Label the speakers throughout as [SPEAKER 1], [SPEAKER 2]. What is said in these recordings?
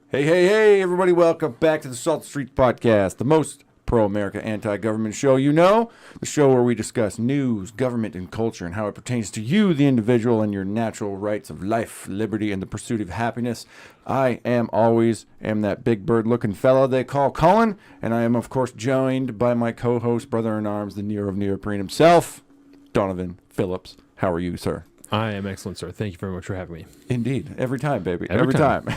[SPEAKER 1] Hey, everybody, welcome back to the Salt Street Podcast, the most pro-America, anti-government show you know, the show where we discuss news, government, and culture, and how it pertains to you, the individual, and your natural rights of life, liberty, and the pursuit of happiness. I am that big bird-looking fellow they call Colin, and I am, of course, joined by my co-host, brother-in-arms, the Nero of Neoprene himself, Donovan Phillips. How are you, sir?
[SPEAKER 2] I am excellent, sir. Thank you very much for having me.
[SPEAKER 1] Indeed. Every time, baby. Every time.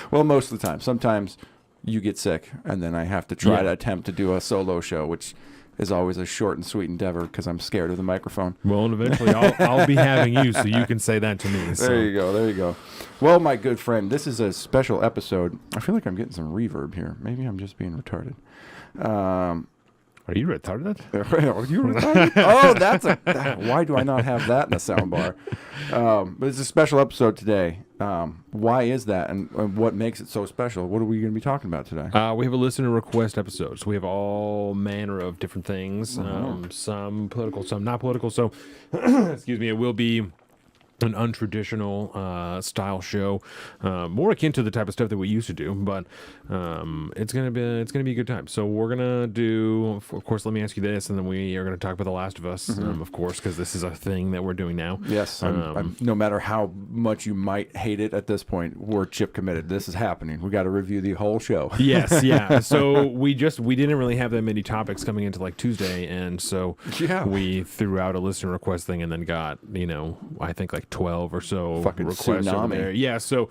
[SPEAKER 1] Well, most of the time. Sometimes you get sick, and then I have to try to attempt to do a solo show, which is always a short and sweet endeavor because I'm scared of the microphone.
[SPEAKER 2] Well, and eventually I'll be having you, so you can say that to me. So.
[SPEAKER 1] There you go. Well, my good friend, this is a special episode. I feel like I'm getting some reverb here. Maybe I'm just being retarded.
[SPEAKER 2] Are you retarded?
[SPEAKER 1] Are you retarded? Oh, why do I not have that in the soundbar? But it's a special episode today. Why is that, and what makes it so special? What are we going to be talking about today?
[SPEAKER 2] We have a listener request episode, so we have all manner of different things. Some political, some not political. So, excuse me, it will be an untraditional style show, more akin to the type of stuff that we used to do, but it's gonna be a good time. So we're gonna do, of course, let me ask you this, and then we are gonna talk about The Last of Us, of course, because this is a thing that we're doing now.
[SPEAKER 1] Yes, I'm, no matter how much you might hate it at this point, we're chip committed. This is happening. We got to review the whole show.
[SPEAKER 2] Yes, yeah. So we didn't really have that many topics coming into like Tuesday, and so we threw out a listener request thing, and then got I think like 12 or so
[SPEAKER 1] fucking
[SPEAKER 2] requests
[SPEAKER 1] tsunami.
[SPEAKER 2] over there. Yeah, so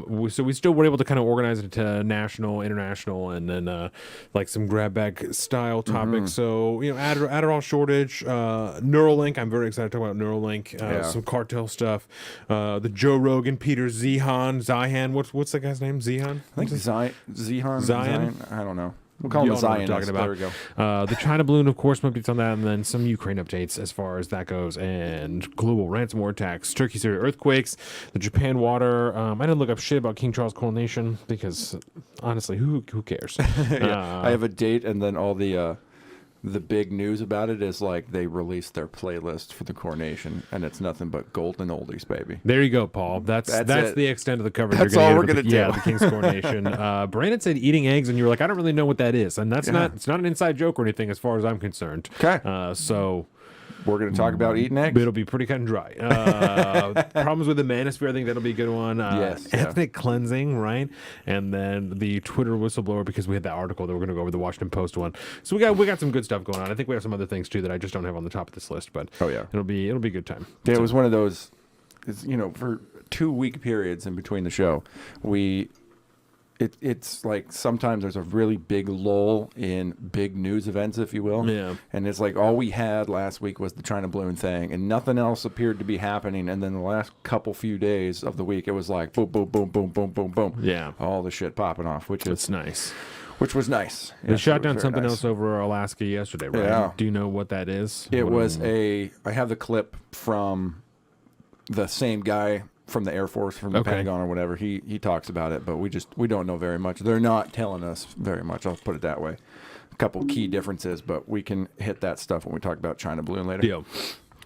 [SPEAKER 2] we still were able to kind of organize it to national, international, and then like some grab bag style topics. So Adderall shortage, Neuralink. I'm very excited to talk about Neuralink. Some cartel stuff. The Joe Rogan, Peter Zihan. What's that guy's name? Zihan.
[SPEAKER 1] I think Zihan. I don't know. We'll call him the Zion.
[SPEAKER 2] Talking about.
[SPEAKER 1] There we go.
[SPEAKER 2] The China balloon, of course, some updates on that, and then some Ukraine updates as far as that goes, and global ransomware attacks, Turkey, Syria earthquakes, the Japan water. I didn't look up shit about King Charles' coronation because, honestly, who cares?
[SPEAKER 1] I have a date, and then all the big news about it is like they released their playlist for the coronation, and it's nothing but golden oldies, baby.
[SPEAKER 2] There you go, Paul. That's the extent of the coverage.
[SPEAKER 1] That's all we're gonna do.
[SPEAKER 2] Yeah, the King's coronation. Brandon said eating eggs, and you were like, I don't really know what that is, and it's not an inside joke or anything as far as I'm concerned.
[SPEAKER 1] Okay.
[SPEAKER 2] So
[SPEAKER 1] we're going to talk about eating eggs.
[SPEAKER 2] It'll be pretty cut and dry. Problems with the manosphere, I think that'll be a good one. Ethnic cleansing, right? And then the Twitter whistleblower, because we had that article that we're going to go over, the Washington Post one. So we got some good stuff going on. I think we have some other things too that I just don't have on the top of this list, but it'll be a good time.
[SPEAKER 1] Yeah, it was one of those, for 2-week periods in between the show, it's like sometimes there's a really big lull in big news events, if you will.
[SPEAKER 2] Yeah.
[SPEAKER 1] And it's like all we had last week was the China balloon thing, and nothing else appeared to be happening. And then the last few days of the week, it was like boom, boom, boom, boom, boom, boom, boom.
[SPEAKER 2] Yeah.
[SPEAKER 1] All the shit popping off, which is
[SPEAKER 2] nice.
[SPEAKER 1] Which was nice.
[SPEAKER 2] They shot down something else over Alaska yesterday, right?
[SPEAKER 1] Yeah.
[SPEAKER 2] Do you know what that is?
[SPEAKER 1] It was I have the clip from the same guy from the Air Force, from the Pentagon or whatever. He talks about it, but we don't know very much. They're not telling us very much. I'll put it that way. A couple key differences, but we can hit that stuff when we talk about China balloon later.
[SPEAKER 2] Yeah.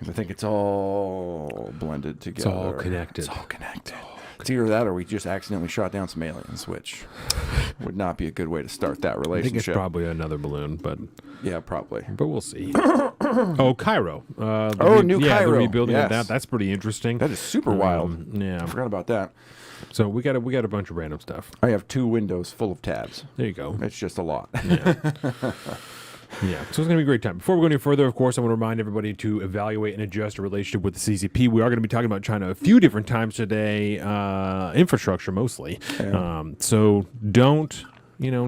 [SPEAKER 1] I think it's all blended together.
[SPEAKER 2] It's all connected.
[SPEAKER 1] It's either that or we just accidentally shot down some aliens, which would not be a good way to start that relationship.
[SPEAKER 2] I think it's probably another balloon, but
[SPEAKER 1] yeah, probably.
[SPEAKER 2] But we'll see. Cairo.
[SPEAKER 1] New Cairo.
[SPEAKER 2] The rebuilding of that. That's pretty interesting.
[SPEAKER 1] That is super wild.
[SPEAKER 2] Yeah,
[SPEAKER 1] I forgot about that.
[SPEAKER 2] So we got a bunch of random stuff.
[SPEAKER 1] I have 2 windows full of tabs.
[SPEAKER 2] There you go.
[SPEAKER 1] It's just a lot.
[SPEAKER 2] Yeah. Yeah, so it's going to be a great time. Before we go any further, of course, I want to remind everybody to evaluate and adjust a relationship with the CCP. We are going to be talking about China a few different times today, infrastructure mostly. Yeah. So don't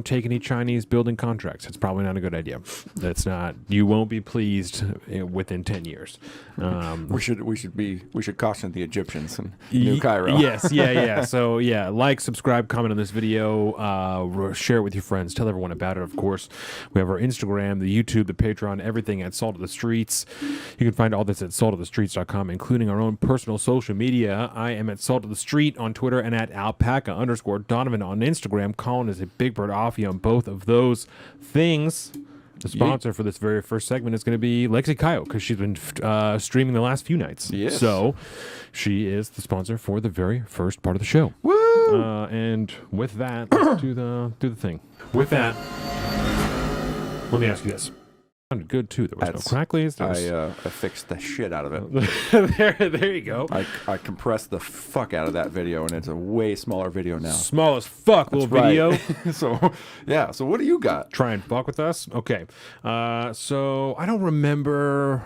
[SPEAKER 2] take any Chinese building contracts. It's probably not a good idea. That's not. You won't be pleased within 10 years.
[SPEAKER 1] We should caution the Egyptians in New Cairo.
[SPEAKER 2] Yes, yeah. So like, subscribe, comment on this video, share it with your friends, tell everyone about it. Of course, we have our Instagram, the YouTube, the Patreon, everything at Salt of the Streets. You can find all this at saltofthestreets.com, including our own personal social media. I am at Salt of the Street on Twitter and at alpaca_Donovan on Instagram. Colin is a Big Bird Offie on both of those things. The sponsor for this very first segment is going to be Lexi Kayo, because she's been streaming the last few nights.
[SPEAKER 1] Yes.
[SPEAKER 2] So she is the sponsor for the very first part of the show.
[SPEAKER 1] Woo!
[SPEAKER 2] And with that, let's do the thing. With that, let me ask you this. Sounded good too. There was no cracklies.
[SPEAKER 1] I fixed the shit out of it.
[SPEAKER 2] there you go.
[SPEAKER 1] I compressed the fuck out of that video, and it's a way smaller video now.
[SPEAKER 2] Small as fuck, little video.
[SPEAKER 1] So, yeah. So what do you got?
[SPEAKER 2] Try and fuck with us. Okay. So I don't remember.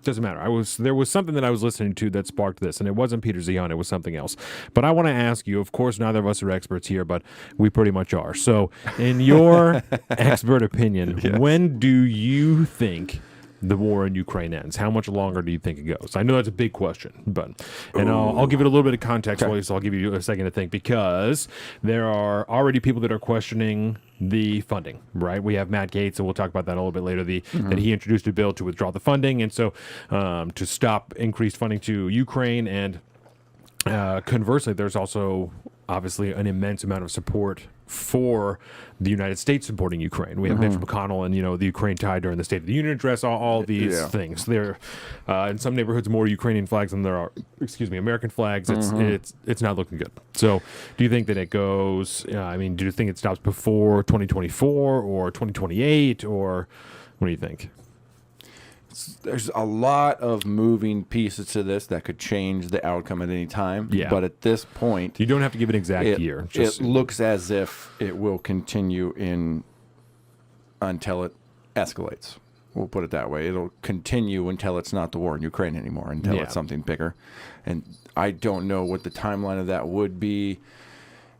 [SPEAKER 2] Doesn't matter. There was something that I was listening to that sparked this, and it wasn't Peter Zion. It was something else. But I want to ask you. Of course, neither of us are experts here, but we pretty much are. So, in your expert opinion,
[SPEAKER 1] Yes.
[SPEAKER 2] when do you think the war in Ukraine ends? How much longer do you think it goes? I know that's a big question, but I'll give it a little bit of context for you. So I'll give you a second to think, because there are already people that are questioning the funding, right? We have Matt Gaetz, and we'll talk about that a little bit later, that he introduced a bill to withdraw the funding, and so to stop increased funding to Ukraine. And conversely, there's also obviously an immense amount of support for the United States supporting Ukraine. We have Mitch McConnell and, the Ukraine tide during the State of the Union address, all these things. There, in some neighborhoods, more Ukrainian flags than there are, American flags. It's not looking good. So do you think that it goes, do you think it stops before 2024 or 2028, or what do you think?
[SPEAKER 1] There's a lot of moving pieces to this that could change the outcome at any time.
[SPEAKER 2] Yeah.
[SPEAKER 1] But at this point,
[SPEAKER 2] You don't have to give an exact year.
[SPEAKER 1] It looks as if it will continue until it escalates. We'll put it that way. It'll continue until it's not the war in Ukraine anymore, until it's something bigger. And I don't know what the timeline of that would be.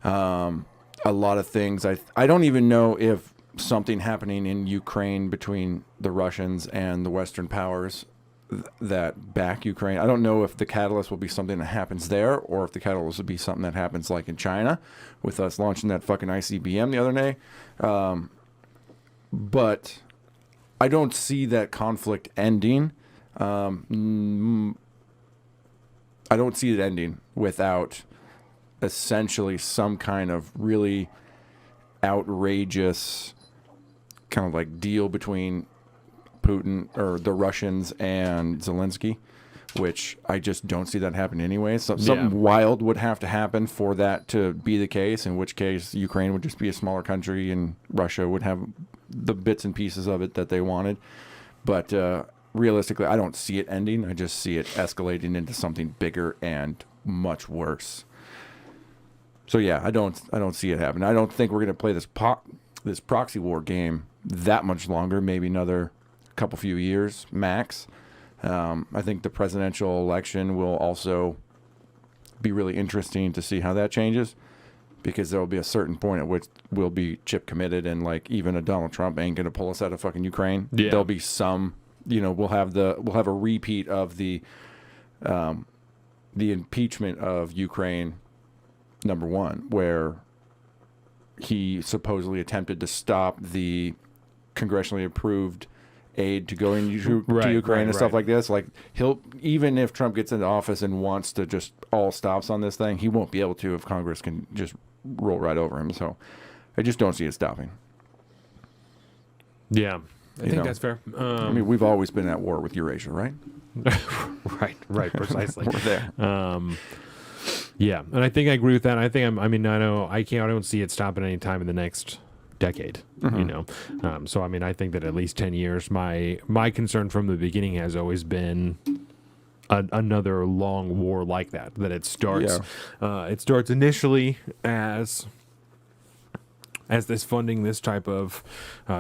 [SPEAKER 1] A lot of things. I don't even know if something happening in Ukraine between the Russians and the Western powers that back Ukraine. I don't know if the catalyst will be something that happens there, or if the catalyst will be something that happens like in China with us launching that fucking ICBM the other day. But I don't see that conflict ending. I don't see it ending without essentially some kind of really outrageous kind of like deal between Putin or the Russians and Zelensky, which I just don't see that happening anyway. So something wild would have to happen for that to be the case, in which case Ukraine would just be a smaller country and Russia would have the bits and pieces of it that they wanted. But realistically, I don't see it ending. I just see it escalating into something bigger and much worse. So yeah, I don't see it happening. I don't think we're going to play this proxy war game that much longer, maybe another few years max. I think the presidential election will also be really interesting to see how that changes, because there will be a certain point at which we'll be chip committed, and like even a Donald Trump ain't going to pull us out of fucking Ukraine.
[SPEAKER 2] Yeah.
[SPEAKER 1] There'll be some, we'll have a repeat of the impeachment of Ukraine #1, where he supposedly attempted to stop the congressionally approved aid to go into to Ukraine and stuff like this. Like, even if Trump gets into office and wants to just all stops on this thing, he won't be able to if Congress can just roll right over him. So I just don't see it stopping.
[SPEAKER 2] Yeah, I think that's fair.
[SPEAKER 1] We've always been at war with Eurasia, right?
[SPEAKER 2] right, precisely.
[SPEAKER 1] We're there.
[SPEAKER 2] Yeah, and I think I agree with that. I don't see it stopping any time in the next decade. So I think that at least 10 years. My concern from the beginning has always been another long war like that. That it starts. It starts initially as this funding, this type of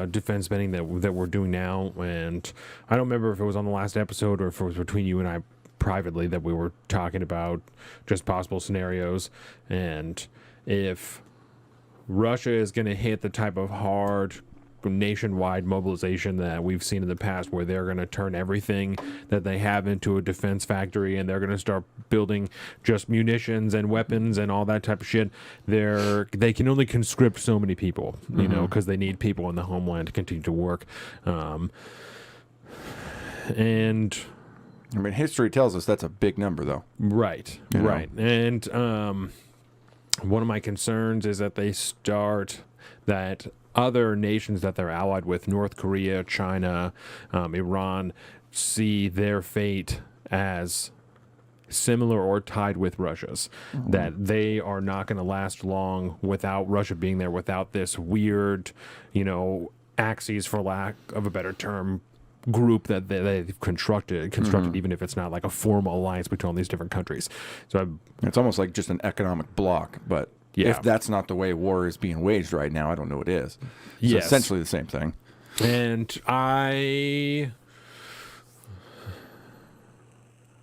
[SPEAKER 2] defense spending that we're doing now. And I don't remember if it was on the last episode or if it was between you and I privately that we were talking about just possible scenarios, and if Russia is going to hit the type of hard nationwide mobilization that we've seen in the past, where they're going to turn everything that they have into a defense factory, and they're going to start building just munitions and weapons and all that type of shit. They can only conscript so many people, because they need people in the homeland to continue to work. And
[SPEAKER 1] history tells us that's a big number, though.
[SPEAKER 2] Right. And one of my concerns is that that other nations that they're allied with, North Korea, China, Iran, see their fate as similar or tied with Russia's. That they are not going to last long without Russia being there, without this weird, axes, for lack of a better term, group that they've constructed, even if it's not like a formal alliance between all these different countries. So
[SPEAKER 1] it's almost like just an economic block, but if that's not the way war is being waged right now, I don't know what is. So essentially the same thing.
[SPEAKER 2] And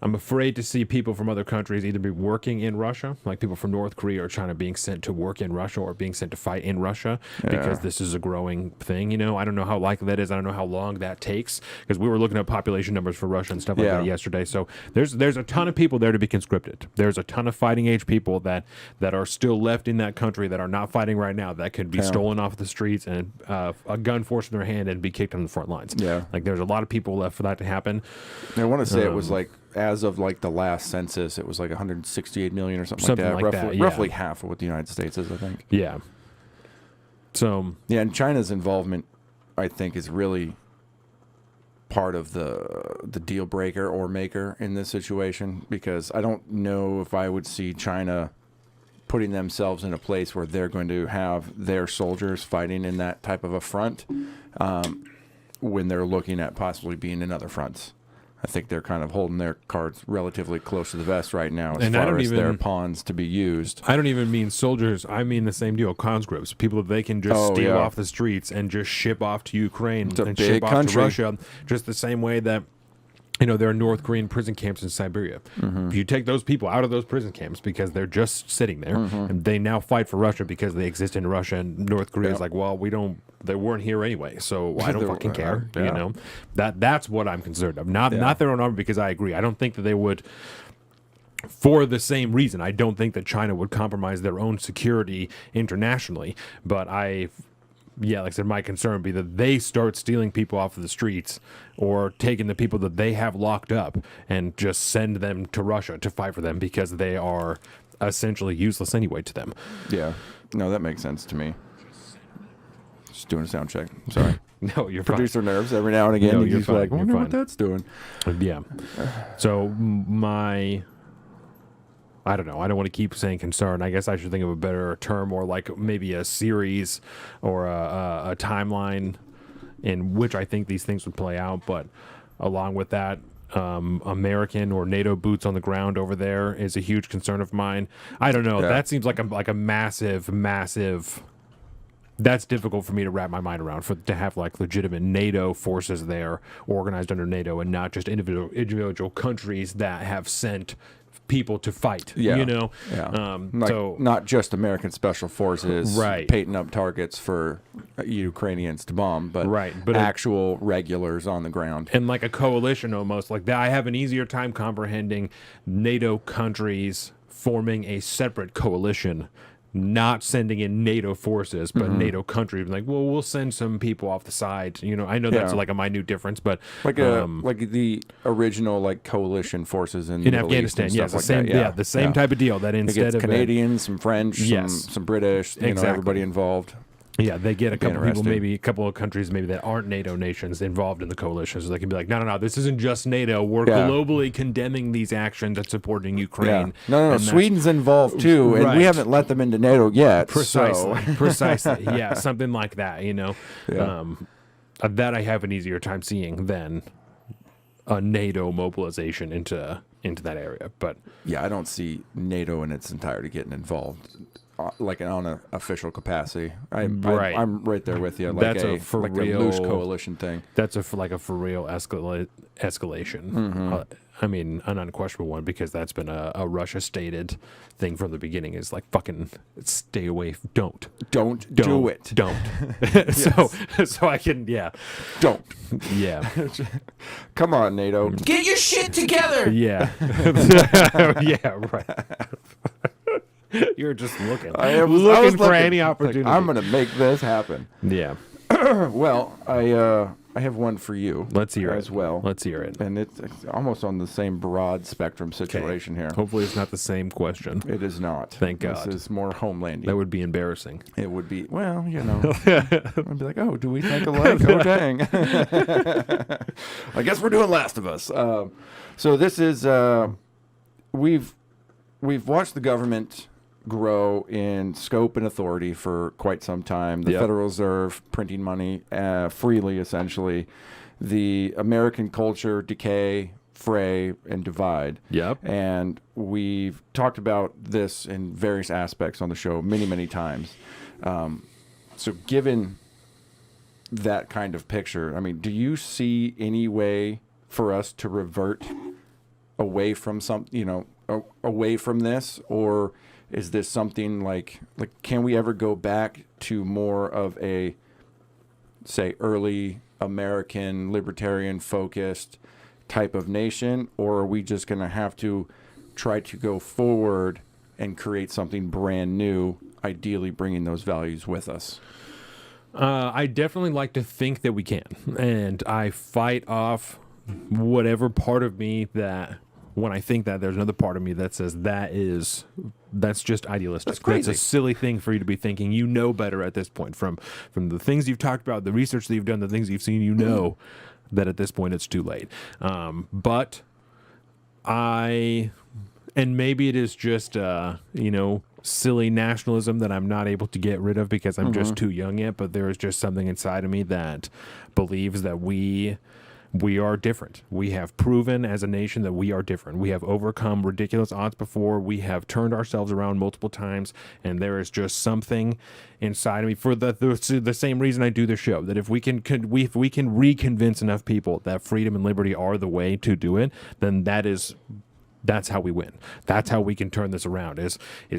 [SPEAKER 2] I'm afraid to see people from other countries either be working in Russia, like people from North Korea or China being sent to work in Russia or being sent to fight in Russia, because this is a growing thing. I don't know how likely that is. I don't know how long that takes, because we were looking at population numbers for Russia and stuff like that yesterday. So there's a ton of people there to be conscripted. There's a ton of fighting age people that are still left in that country that are not fighting right now, that could be stolen off the streets and a gun forced in their hand and be kicked on the front lines.
[SPEAKER 1] Yeah.
[SPEAKER 2] Like there's a lot of people left for that to happen.
[SPEAKER 1] I want to say it was like, as of like the last census, it was like 168 million or something like that. Roughly half of what the United States is, I think.
[SPEAKER 2] Yeah. So
[SPEAKER 1] and China's involvement, I think, is really part of the deal breaker or maker in this situation, because I don't know if I would see China putting themselves in a place where they're going to have their soldiers fighting in that type of a front when they're looking at possibly being in other fronts. I think they're kind of holding their cards relatively close to the vest right now as far as their pawns to be used.
[SPEAKER 2] I don't even mean soldiers. I mean the same deal, conscripts, people that they can just steal off the streets and just ship off to Ukraine and ship off to Russia, just the same way that there are North Korean prison camps in Siberia. If you take those people out of those prison camps because they're just sitting there, and they now fight for Russia because they exist in Russia, and North Korea is like, well, they weren't here anyway, so I don't fucking care. That's what I'm concerned of. Not their own army, because I agree. I don't think that they would, for the same reason. I don't think that China would compromise their own security internationally, but like I said, my concern would be that they start stealing people off of the streets or taking the people that they have locked up and just send them to Russia to fight for them, because they are essentially useless anyway to them.
[SPEAKER 1] Yeah. No, that makes sense to me. Just doing a sound check. Sorry.
[SPEAKER 2] No, you're
[SPEAKER 1] Producer nerves every now and again.
[SPEAKER 2] No, you're fine.
[SPEAKER 1] Like, I wonder what that's doing.
[SPEAKER 2] Yeah. So I don't know. I don't want to keep saying concern. I guess I should think of a better term, or like maybe a series or a timeline in which I think these things would play out. But along with that, American or NATO boots on the ground over there is a huge concern of mine. I don't know. That seems like a massive. That's difficult for me to wrap my mind around, to have like legitimate NATO forces there, organized under NATO, and not just individual countries that have sent people to fight.
[SPEAKER 1] So not just American special forces painting up targets for Ukrainians to bomb, but actual regulars on the ground,
[SPEAKER 2] and like a coalition almost like that. I have an easier time comprehending NATO countries forming a separate coalition, not sending in NATO forces, but NATO countries like, well, we'll send some people off the side. I know that's like a minute difference, but
[SPEAKER 1] like the original like coalition forces in
[SPEAKER 2] Afghanistan, the same type of deal. That instead of
[SPEAKER 1] Canadians, some French, some British, everybody involved.
[SPEAKER 2] Yeah, they get a couple people, maybe a couple of countries maybe that aren't NATO nations involved in the coalition, so they can be like, no, this isn't just NATO. We're globally condemning these actions and supporting Ukraine.
[SPEAKER 1] No, Sweden's involved too, and we haven't let them into NATO yet.
[SPEAKER 2] Precisely. Yeah, something like that, that I have an easier time seeing than a NATO mobilization into that area. But
[SPEAKER 1] yeah, I don't see NATO in its entirety getting involved. Like on an official capacity, I'm right there with you. Like
[SPEAKER 2] that's
[SPEAKER 1] a loose coalition thing.
[SPEAKER 2] That's for real escalation. I mean, an unquestionable one, because that's been a Russia stated thing from the beginning. Is like, fucking stay away. Don't
[SPEAKER 1] do it.
[SPEAKER 2] Don't. So I can
[SPEAKER 1] don't.
[SPEAKER 2] Yeah.
[SPEAKER 1] Come on, NATO.
[SPEAKER 3] Get your shit together.
[SPEAKER 2] Yeah. Yeah. Right. You're just looking. I was looking for any opportunity.
[SPEAKER 1] Like, I'm going to make this happen.
[SPEAKER 2] Yeah.
[SPEAKER 1] Well, I have one for you.
[SPEAKER 2] Let's hear it
[SPEAKER 1] as well.
[SPEAKER 2] Let's hear it.
[SPEAKER 1] And it's almost on the same broad spectrum situation here.
[SPEAKER 2] Hopefully, it's not the same question.
[SPEAKER 1] It is not.
[SPEAKER 2] Thank God.
[SPEAKER 1] This is more homelandy.
[SPEAKER 2] That would be embarrassing.
[SPEAKER 1] It would be. Well, I'd be like, oh, do we think alike? Oh, dang. I guess we're doing Last of Us. So this is. we've watched the government grow in scope and authority for quite some time. The Federal Reserve printing money freely, essentially. The American culture decay, fray, and divide.
[SPEAKER 2] Yep.
[SPEAKER 1] And we've talked about this in various aspects on the show many, many times. So given that kind of picture, I mean, do you see any way for us to revert away from away from this? Or is this something like can we ever go back to more of a, say, early American libertarian focused type of nation? Or are we just going to have to try to go forward and create something brand new, ideally bringing those values with us?
[SPEAKER 2] I definitely like to think that we can, and I fight off whatever part of me that when I think that, there's another part of me that says that's just idealistic.
[SPEAKER 1] That's crazy.
[SPEAKER 2] That's a silly thing for you to be thinking. You know better at this point from the things you've talked about, the research that you've done, the things you've seen. You know that at this point it's too late. But and maybe it is just silly nationalism that I'm not able to get rid of because I'm just too young yet. But there is just something inside of me that believes that we are different. We have proven as a nation that we are different. We have overcome ridiculous odds before. We have turned ourselves around multiple times, and there is just something inside of me for the same reason I do the show. That if we can reconvince enough people that freedom and liberty are the way to do it, then that's how we win. That's how we can turn this around, is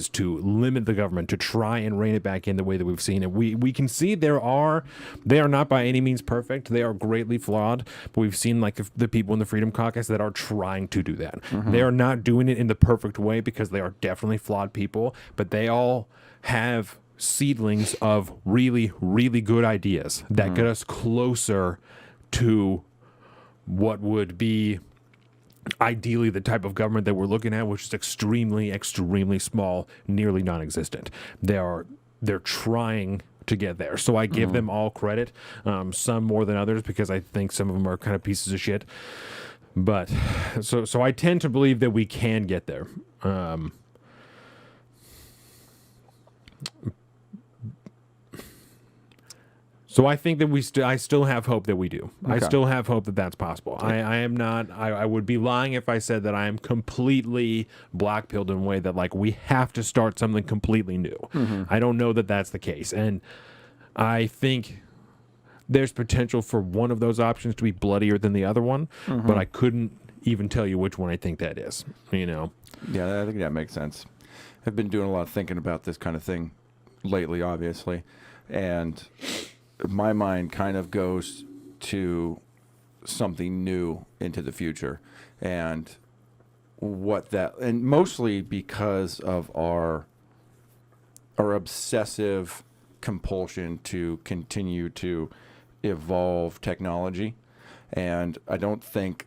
[SPEAKER 2] to limit the government, to try and rein it back in the way that we've seen it. We can see they are not by any means perfect. They are greatly flawed, but we've seen like the people in the Freedom Caucus that are trying to do that. They are not doing it in the perfect way because they are definitely flawed people, but they all have seedlings of really, really good ideas that get us closer to what would be ideally the type of government that we're looking at, which is extremely, extremely small, nearly non-existent. They're trying to get there. So I give them all credit, some more than others, because I think some of them are kind of pieces of shit. But so I tend to believe that we can get there. So I think that I still have hope that we do. Okay. I still have hope that that's possible. I am not. I would be lying if I said that I am completely black-pilled in a way that like we have to start something completely new. I don't know that that's the case, and I think there's potential for one of those options to be bloodier than the other one, but I couldn't even tell you which one I think that is. Yeah,
[SPEAKER 1] I think that makes sense. I've been doing a lot of thinking about this kind of thing lately, obviously, and my mind kind of goes to something new into the future, and mostly because of our obsessive compulsion to continue to evolve technology. And I don't think,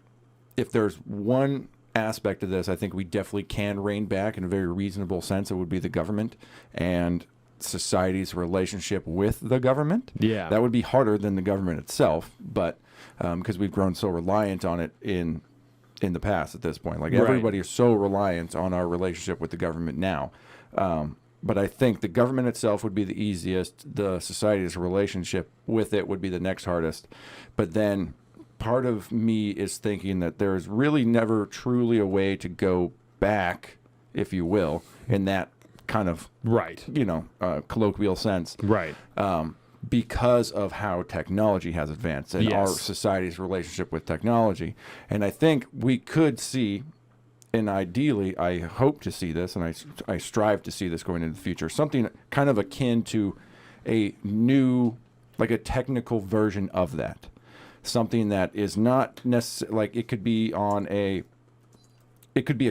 [SPEAKER 1] if there's one aspect of this, I think we definitely can rein back in a very reasonable sense. It would be the government and society's relationship with the government.
[SPEAKER 2] Yeah,
[SPEAKER 1] that would be harder than the government itself, but because we've grown so reliant on it in the past at this point. Like everybody is so reliant on our relationship with the government now. But I think the government itself would be the easiest. The society's relationship with it would be the next hardest. But then part of me is thinking that there's really never truly a way to go back, if you will, in that kind of colloquial sense, because of how technology has advanced and our society's relationship with technology. And I think we could see, and ideally I hope to see this, and I strive to see this going into the future, something kind of akin to a new, like a technical version of that, something that is not necessarily like it could be a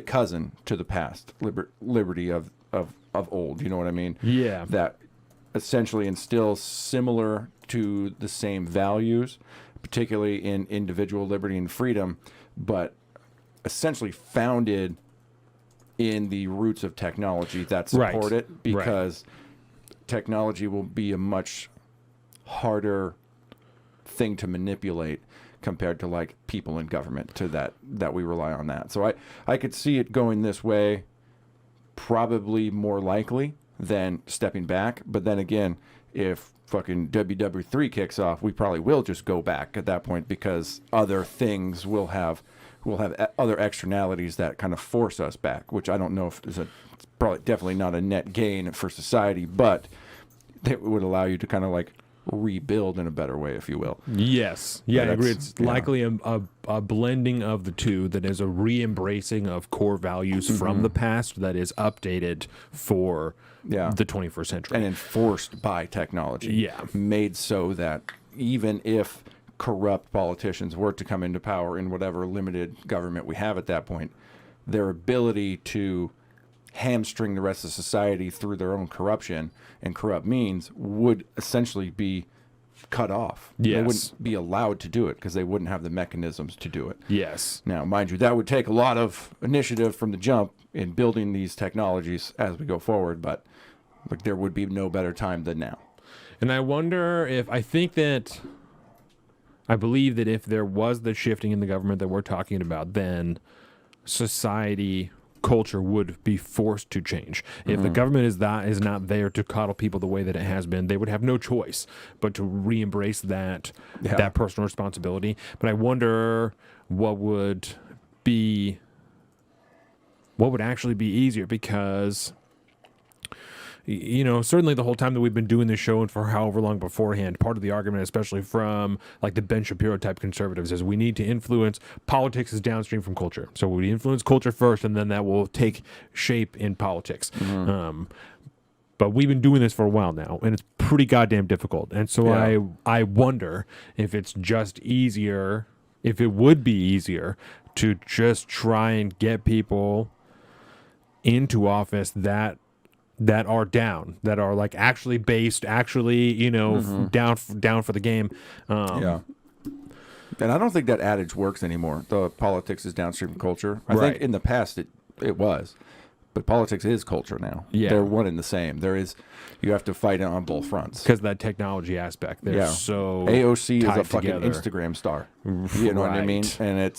[SPEAKER 1] cousin to the past liberty of old, you know what I mean?
[SPEAKER 2] Yeah.
[SPEAKER 1] That essentially instills similar to the same values, particularly in individual liberty and freedom, but essentially founded in the roots of technology that support it, because technology will be a much harder thing to manipulate compared to like people in government to that we rely on that. So I could see it going this way probably more likely than stepping back. But then again, if fucking WW3 kicks off, we probably will just go back at that point because other things will have other externalities that kind of force us back, which I don't know if is it's probably definitely not a net gain for society, but it would allow you to kind of like rebuild in a better way, if you will.
[SPEAKER 2] Yes. Yeah, I agree. It's
[SPEAKER 1] yeah.
[SPEAKER 2] likely a blending of the two that is a re-embracing of core values from the past that is updated for the 21st century.
[SPEAKER 1] And enforced by technology.
[SPEAKER 2] Yeah.
[SPEAKER 1] Made so that even if corrupt politicians were to come into power in whatever limited government we have at that point, their ability to hamstring the rest of society through their own corruption and corrupt means would essentially be cut off.
[SPEAKER 2] Yes.
[SPEAKER 1] They wouldn't be allowed to do it because they wouldn't have the mechanisms to do it.
[SPEAKER 2] Yes.
[SPEAKER 1] Now, mind you, that would take a lot of initiative from the jump in building these technologies as we go forward, but like, there would be no better time than now.
[SPEAKER 2] And I wonder if, I believe that if there was the shifting in the government that we're talking about, then society, culture would be forced to change. If the government is not there to coddle people the way that it has been, they would have no choice but to re-embrace that personal responsibility. But I wonder what would actually be easier, because certainly the whole time that we've been doing this show and for however long beforehand, part of the argument, especially from like the Ben Shapiro type conservatives, is we need to influence politics is downstream from culture. So we influence culture first, and then that will take shape in politics. But we've been doing this for a while now, and it's pretty goddamn difficult. And so I wonder if it's just easier, if it would be easier to just try and get people into office that are down, that are like actually based, down for the game.
[SPEAKER 1] And I don't think that adage works anymore. The politics is downstream from culture. I think in the past it was, but politics is culture now.
[SPEAKER 2] Yeah.
[SPEAKER 1] They're one and the same. You have to fight it on both fronts.
[SPEAKER 2] Because that technology aspect, they're so
[SPEAKER 1] AOC is a
[SPEAKER 2] tied
[SPEAKER 1] fucking
[SPEAKER 2] together.
[SPEAKER 1] Instagram star. You know what I mean? And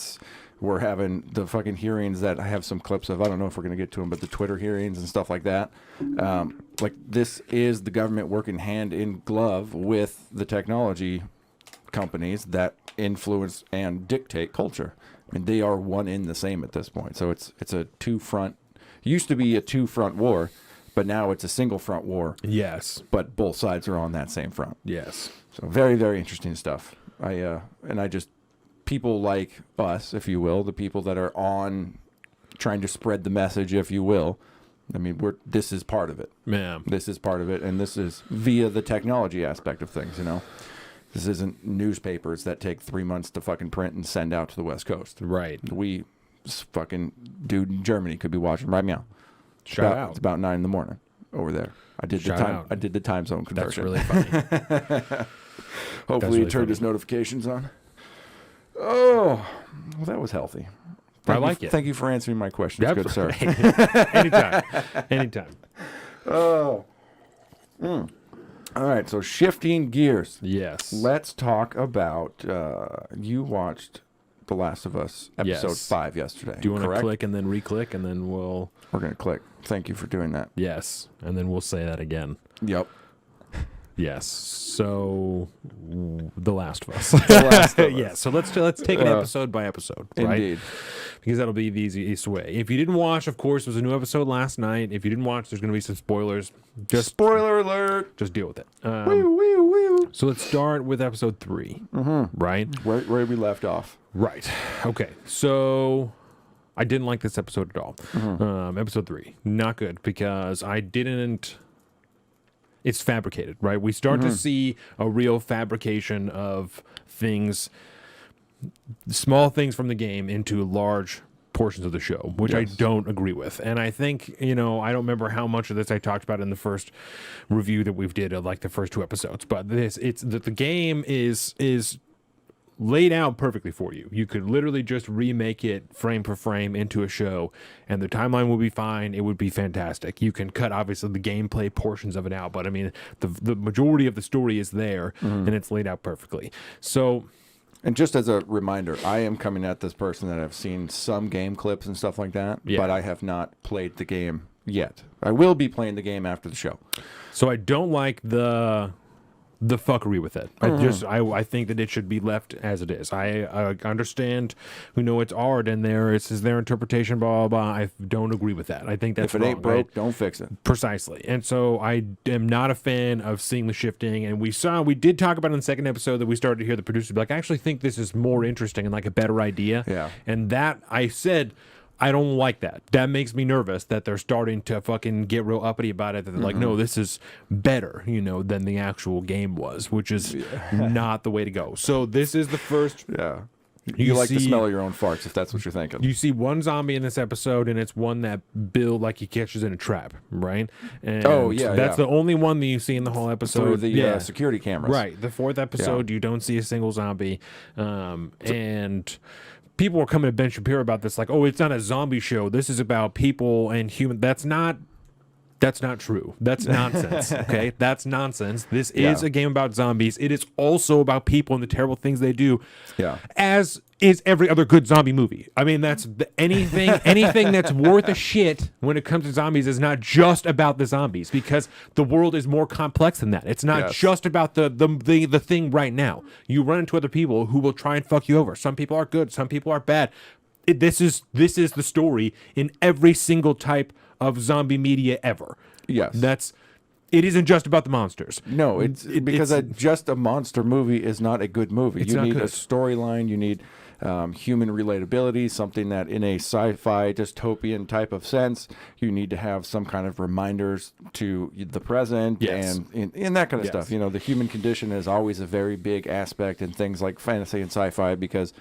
[SPEAKER 1] we're having the fucking hearings that I have some clips of. I don't know if we're going to get to them, but the Twitter hearings and stuff like that. Like, this is the government working hand in glove with the technology companies that influence and dictate culture. I mean, they are one in the same at this point. So it's a two-front. Used to be a two-front war, but now it's a single-front war.
[SPEAKER 2] Yes.
[SPEAKER 1] But both sides are on that same front.
[SPEAKER 2] Yes.
[SPEAKER 1] So very, very interesting stuff. People like us, if you will, the people that are on trying to spread the message, if you will. I mean, this is part of it.
[SPEAKER 2] Man.
[SPEAKER 1] This is part of it, and this is via the technology aspect of things, This isn't newspapers that take 3 months to fucking print and send out to the West Coast.
[SPEAKER 2] Right.
[SPEAKER 1] Fucking dude in Germany could be watching right now.
[SPEAKER 2] Shout out.
[SPEAKER 1] It's about 9 a.m. over there. I did the time zone conversion.
[SPEAKER 2] That's really funny.
[SPEAKER 1] Hopefully he turned his notifications on. Oh, well, that was healthy.
[SPEAKER 2] I like it.
[SPEAKER 1] Thank you for answering my questions, good sir.
[SPEAKER 2] Anytime.
[SPEAKER 1] Oh. All right, so shifting gears.
[SPEAKER 2] Yes.
[SPEAKER 1] Let's talk about, you watched The Last of Us episode 5 yesterday.
[SPEAKER 2] Do you want to click and then re-click, and then we're
[SPEAKER 1] going to click. Thank you for doing that.
[SPEAKER 2] Yes, and then we'll say that again.
[SPEAKER 1] Yep.
[SPEAKER 2] Yes. So, The Last of Us.
[SPEAKER 1] The Last of Us.
[SPEAKER 2] Yeah. So let's take it episode by episode, right?
[SPEAKER 1] Indeed.
[SPEAKER 2] Because that'll be the easiest way. If you didn't watch, of course, there's a new episode last night. If you didn't watch, there's going to be some spoilers. Just
[SPEAKER 1] spoiler alert.
[SPEAKER 2] Just deal with it.
[SPEAKER 1] Wee.
[SPEAKER 2] So let's start with episode 3. Right?
[SPEAKER 1] Where we left off.
[SPEAKER 2] Right. Okay. So I didn't like this episode at all. Episode 3, not good, because it's fabricated, right? We start to see a real fabrication of things, small things from the game into large portions of the show, which I don't agree with. And I think, I don't remember how much of this I talked about in the first review that we've did of like the first 2 episodes, but the game is laid out perfectly for you. You could literally just remake it frame for frame into a show, and the timeline will be fine. It would be fantastic. You can cut, obviously, the gameplay portions of it out, but I mean, the majority of the story is there, and it's laid out perfectly. So
[SPEAKER 1] And just as a reminder, I am coming at this person that I've seen some game clips and stuff like that, but I have not played the game yet. I will be playing the game after the show.
[SPEAKER 2] So I don't like the fuckery with it. I think that it should be left as it is. I understand, it's art and this is their interpretation, blah, blah, blah. I don't agree with that. I think that's
[SPEAKER 1] if it ain't broke, don't fix it.
[SPEAKER 2] Precisely. And so I am not a fan of seeing the shifting. And we did talk about in the second episode that we started to hear the producers be like, I actually think this is more interesting and like a better idea.
[SPEAKER 1] Yeah.
[SPEAKER 2] And that I said, I don't like that. That makes me nervous that they're starting to fucking get real uppity about it. That they're like, no, this is better, than the actual game was, which is not the way to go. So this is the first.
[SPEAKER 1] Yeah. You like the smell of your own farts, if that's what you're thinking.
[SPEAKER 2] You see one zombie in this episode, and it's one that Bill, he catches in a trap, right? And that's the only one that you see in the whole episode.
[SPEAKER 1] Through the security cameras.
[SPEAKER 2] Right. The fourth episode, you don't see a single zombie. And people were coming to Ben Shapiro about this, like, oh, it's not a zombie show. This is about people and human. That's not true. That's nonsense. Okay, that's nonsense. This is a game about zombies. It is also about people and the terrible things they do.
[SPEAKER 1] Yeah.
[SPEAKER 2] As is every other good zombie movie. I mean, that's anything that's worth a shit when it comes to zombies is not just about the zombies, because the world is more complex than that. It's not just about the thing right now. You run into other people who will try and fuck you over. Some people are good. Some people are bad. This is the story in every single type of zombie media ever.
[SPEAKER 1] Yes.
[SPEAKER 2] It isn't just about the monsters.
[SPEAKER 1] No, because just a monster movie is not a good movie. You need a storyline. You need human relatability, something that in a sci-fi dystopian type of sense, you need to have some kind of reminders to the present and that kind of stuff. The human condition is always a very big aspect in things like fantasy and sci-fi, because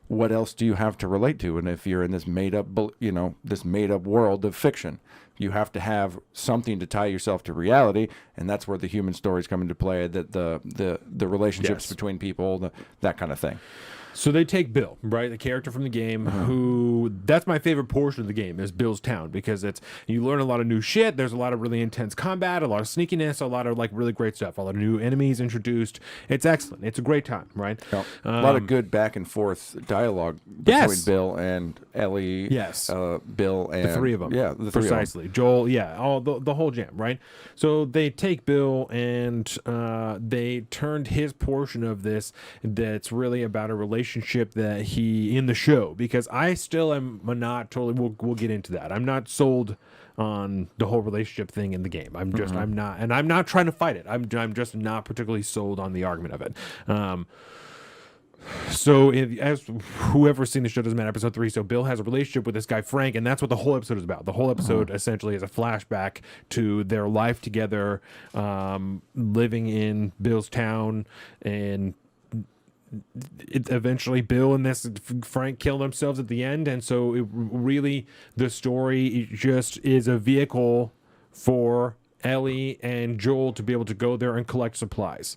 [SPEAKER 1] what else do you have to relate to? And if you're in this made up world of fiction, you have to have something to tie yourself to reality, and that's where the human stories come into play. That the relationships between people, that kind of thing.
[SPEAKER 2] So they take Bill, right, the character from the game, who, that's my favorite portion of the game, is Bill's town, because you learn a lot of new shit. There's a lot of really intense combat, a lot of sneakiness, a lot of really great stuff, a lot of new enemies introduced. It's excellent. It's a great time, right?
[SPEAKER 1] Yep. A lot of good back and forth dialogue between Bill and Ellie.
[SPEAKER 2] Yes.
[SPEAKER 1] Bill and
[SPEAKER 2] the three of them.
[SPEAKER 1] Yeah, the three
[SPEAKER 2] precisely.
[SPEAKER 1] Of them.
[SPEAKER 2] Joel. All the whole jam, right? So they take Bill and they turned his portion of this that's really about a relationship that he in the show, because I still am not totally. We'll get into that. I'm not sold on the whole relationship thing in the game. I'm not, and I'm not trying to fight it. I'm just not particularly sold on the argument of it. So as whoever's seen the show doesn't matter. Episode 3. So Bill has a relationship with this guy Frank, and that's what the whole episode is about. The whole episode essentially is a flashback to their life together, living in Bill's town, and eventually Bill and this Frank kill themselves at the end. And so the story just is a vehicle for Ellie and Joel to be able to go there and collect supplies.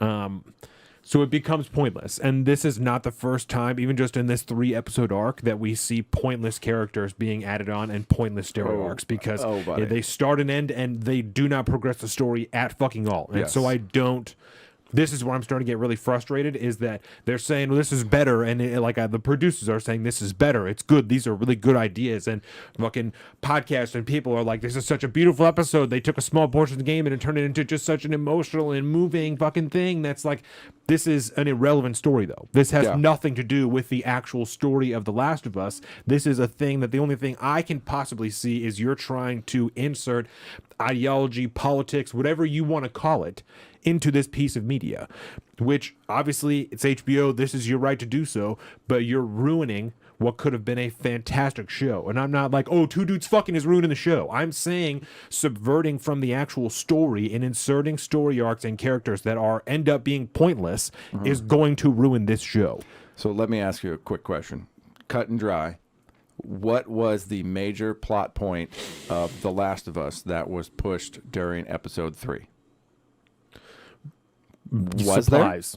[SPEAKER 2] So it becomes pointless. And this is not the first time, even just in this 3-episode arc, that we see pointless characters being added on and pointless story arcs, because they start and end and they do not progress the story at fucking all. And so this is where I'm starting to get really frustrated, is that they're saying, well, this is better, and the producers are saying this is better, it's good, these are really good ideas, and fucking podcasts and people are like, this is such a beautiful episode, they took a small portion of the game and it turned it into just such an emotional and moving fucking thing. That's like, this is an irrelevant story, though. This has nothing to do with the actual story of The Last of Us. This is a thing that the only thing I can possibly see is you're trying to insert ideology, politics, whatever you want to call it, into this piece of media, which obviously it's HBO. This is your right to do so, but you're ruining what could have been a fantastic show. And I'm not like, oh, 2 dudes fucking is ruining the show. I'm saying subverting from the actual story and inserting story arcs and characters that end up being pointless is going to ruin this show.
[SPEAKER 1] So let me ask you a quick question. Cut and dry. What was the major plot point of The Last of Us that was pushed during episode 3?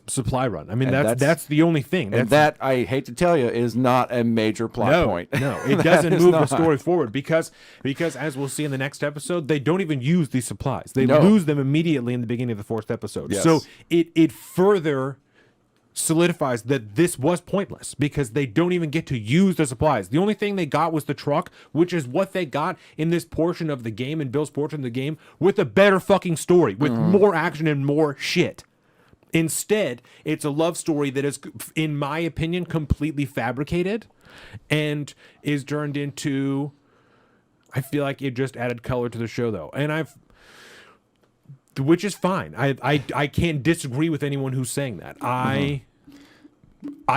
[SPEAKER 2] Supply run. I mean, that's the only thing.
[SPEAKER 1] And that, I hate to tell you, is not a major plot point.
[SPEAKER 2] No, it doesn't move the story forward, because as we'll see in the next episode, they don't even use these supplies. They lose them immediately in the beginning of the 4th episode.
[SPEAKER 1] Yes.
[SPEAKER 2] So it further solidifies that this was pointless because they don't even get to use the supplies. The only thing they got was the truck, which is what they got in this portion of the game, in Bill's portion of the game, with a better fucking story, with more action and more shit. Instead, it's a love story that is, in my opinion, completely fabricated and is turned into... I feel like it just added color to the show, though. And which is fine. I can't disagree with anyone who's saying that. I